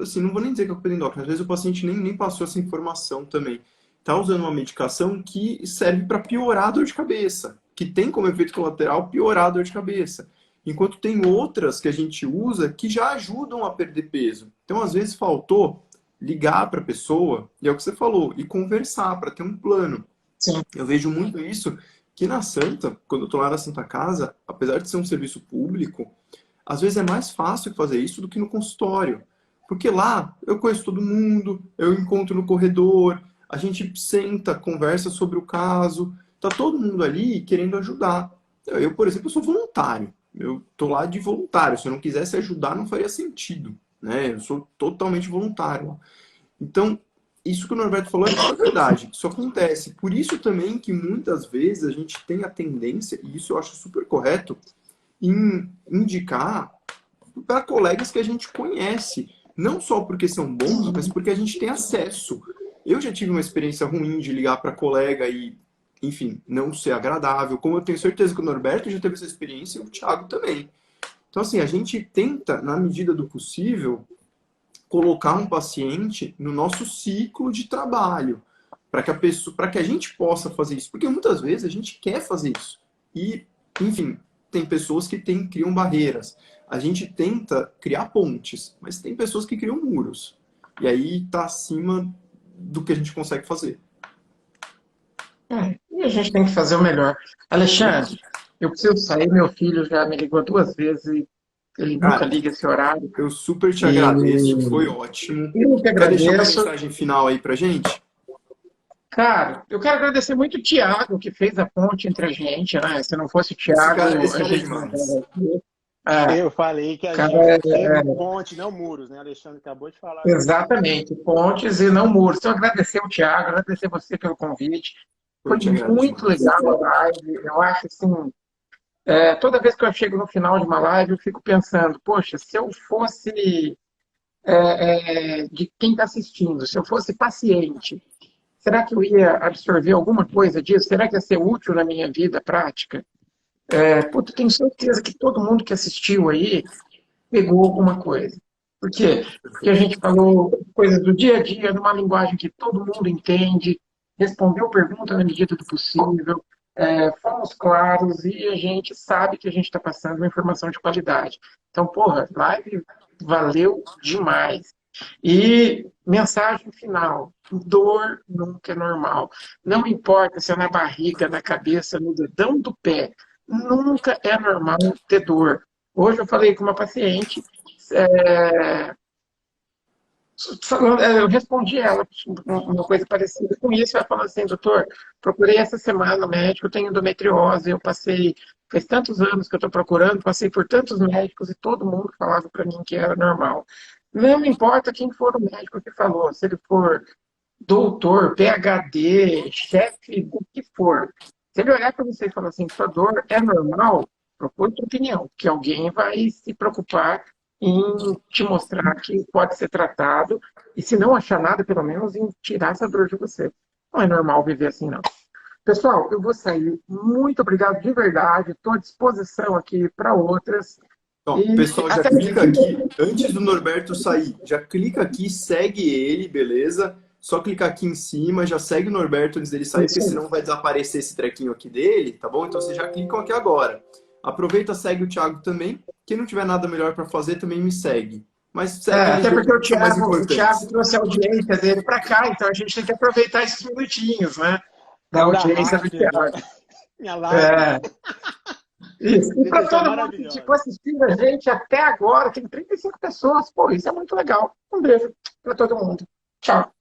assim, não vou nem dizer que é culpa do endócrino, às vezes o paciente nem passou essa informação também. Tá usando uma medicação que serve para piorar a dor de cabeça, que tem como efeito colateral piorar a dor de cabeça. Enquanto tem outras que a gente usa que já ajudam a perder peso. Então, às vezes, faltou ligar para a pessoa, e é o que você falou, e conversar para ter um plano. sim, Eu vejo muito isso que na Santa, quando eu tô lá na Santa Casa, apesar de ser um serviço público, às vezes é mais fácil fazer isso do que no consultório. Porque lá eu conheço todo mundo, eu encontro no corredor, a gente senta, conversa sobre o caso, tá todo mundo ali querendo ajudar. Eu, por exemplo, sou voluntário. Eu tô lá de voluntário. Se eu não quisesse ajudar, não faria sentido, né? Eu sou totalmente voluntário. Então, isso que o Norberto falou é verdade. Isso acontece. Por isso também que muitas vezes a gente tem a tendência, e isso eu acho super correto, em indicar para colegas que a gente conhece. Não só porque são bons, mas porque a gente tem acesso. Eu já tive uma experiência ruim de ligar para colega e, enfim, não ser agradável. Como eu tenho certeza que o Norberto já teve essa experiência e o Thiago também. Então, assim, a gente tenta, na medida do possível, colocar um paciente no nosso ciclo de trabalho, para que a gente possa fazer isso, porque muitas vezes a gente quer fazer isso. E, enfim, tem pessoas que criam barreiras. A gente tenta criar pontes, mas tem pessoas que criam muros. E aí está acima do que a gente consegue fazer. e a gente tem que fazer o melhor. Alexandre, eu preciso sair, meu filho já me ligou 2 vezes e ele nunca Cara, liga esse horário. eu super te E agradeço, foi ótimo. eu que Quer deixar uma agradeço. mensagem final aí pra gente? Cara, eu quero agradecer muito o Thiago, que fez a ponte entre a gente, né? Se não fosse o Thiago, Esse a cara é gente não demais. estava aqui. Ah, Eu falei que a cara, gente quer ponte, não muros, né? Alexandre acabou de falar isso. exatamente, pontes e não muros. Então, agradecer o Thiago, agradecer você pelo convite. Eu Foi te agradeço muito demais. legal a live. Eu acho assim, toda vez que eu chego no final de uma live, eu fico pensando, poxa, se eu fosse de quem está assistindo, se eu fosse paciente, será que eu ia absorver alguma coisa disso? Será que ia ser útil na minha vida prática? Puta, tenho certeza que todo mundo que assistiu aí pegou alguma coisa. Por quê? Porque a gente falou coisas do dia a dia, numa linguagem que todo mundo entende, respondeu pergunta na medida do possível, fomos claros e a gente sabe que a gente está passando uma informação de qualidade. Então, porra, live valeu demais. E mensagem final: dor nunca é normal. Não importa se é na barriga, na cabeça, no dedão do pé, nunca é normal ter dor. Hoje eu falei com uma paciente, é, eu respondi ela uma coisa parecida com isso. Ela falou assim: doutor, procurei essa semana o médico, eu tenho endometriose, eu passei, faz tantos anos que eu estou procurando, passei por tantos médicos e todo mundo falava para mim que era normal. Não me importa quem for o médico que falou, se ele for doutor, PhD, chefe do que for. Se ele olhar para você e falar assim, sua dor é normal, procure outra opinião, que alguém vai se preocupar em te mostrar que pode ser tratado, e se não achar nada, pelo menos em tirar essa dor de você. Não é normal viver assim, não. Pessoal, eu vou sair. Muito obrigado de verdade. Estou à disposição aqui para outras. Ó, E pessoal, já até clica aqui, antes do Norberto sair, já clica aqui, segue ele, beleza? Só clicar aqui em cima, já segue o Norberto antes dele sair, porque isso aí. senão vai desaparecer esse trequinho aqui dele, tá bom? Então vocês já clicam aqui agora. Aproveita, segue o Thiago também. Quem não tiver nada melhor para fazer, também me segue. Mas segue eles Até dois porque o que são mais Thiago importantes. trouxe a audiência dele para cá, então a gente tem que aproveitar esses minutinhos, né? da audiência do Thiago. Minha live. Isso. E para Gente, é todo mundo que maravilhoso. ficou assistindo a gente até agora, tem 35 pessoas. Pô, isso é muito legal. Um beijo para todo mundo. Tchau.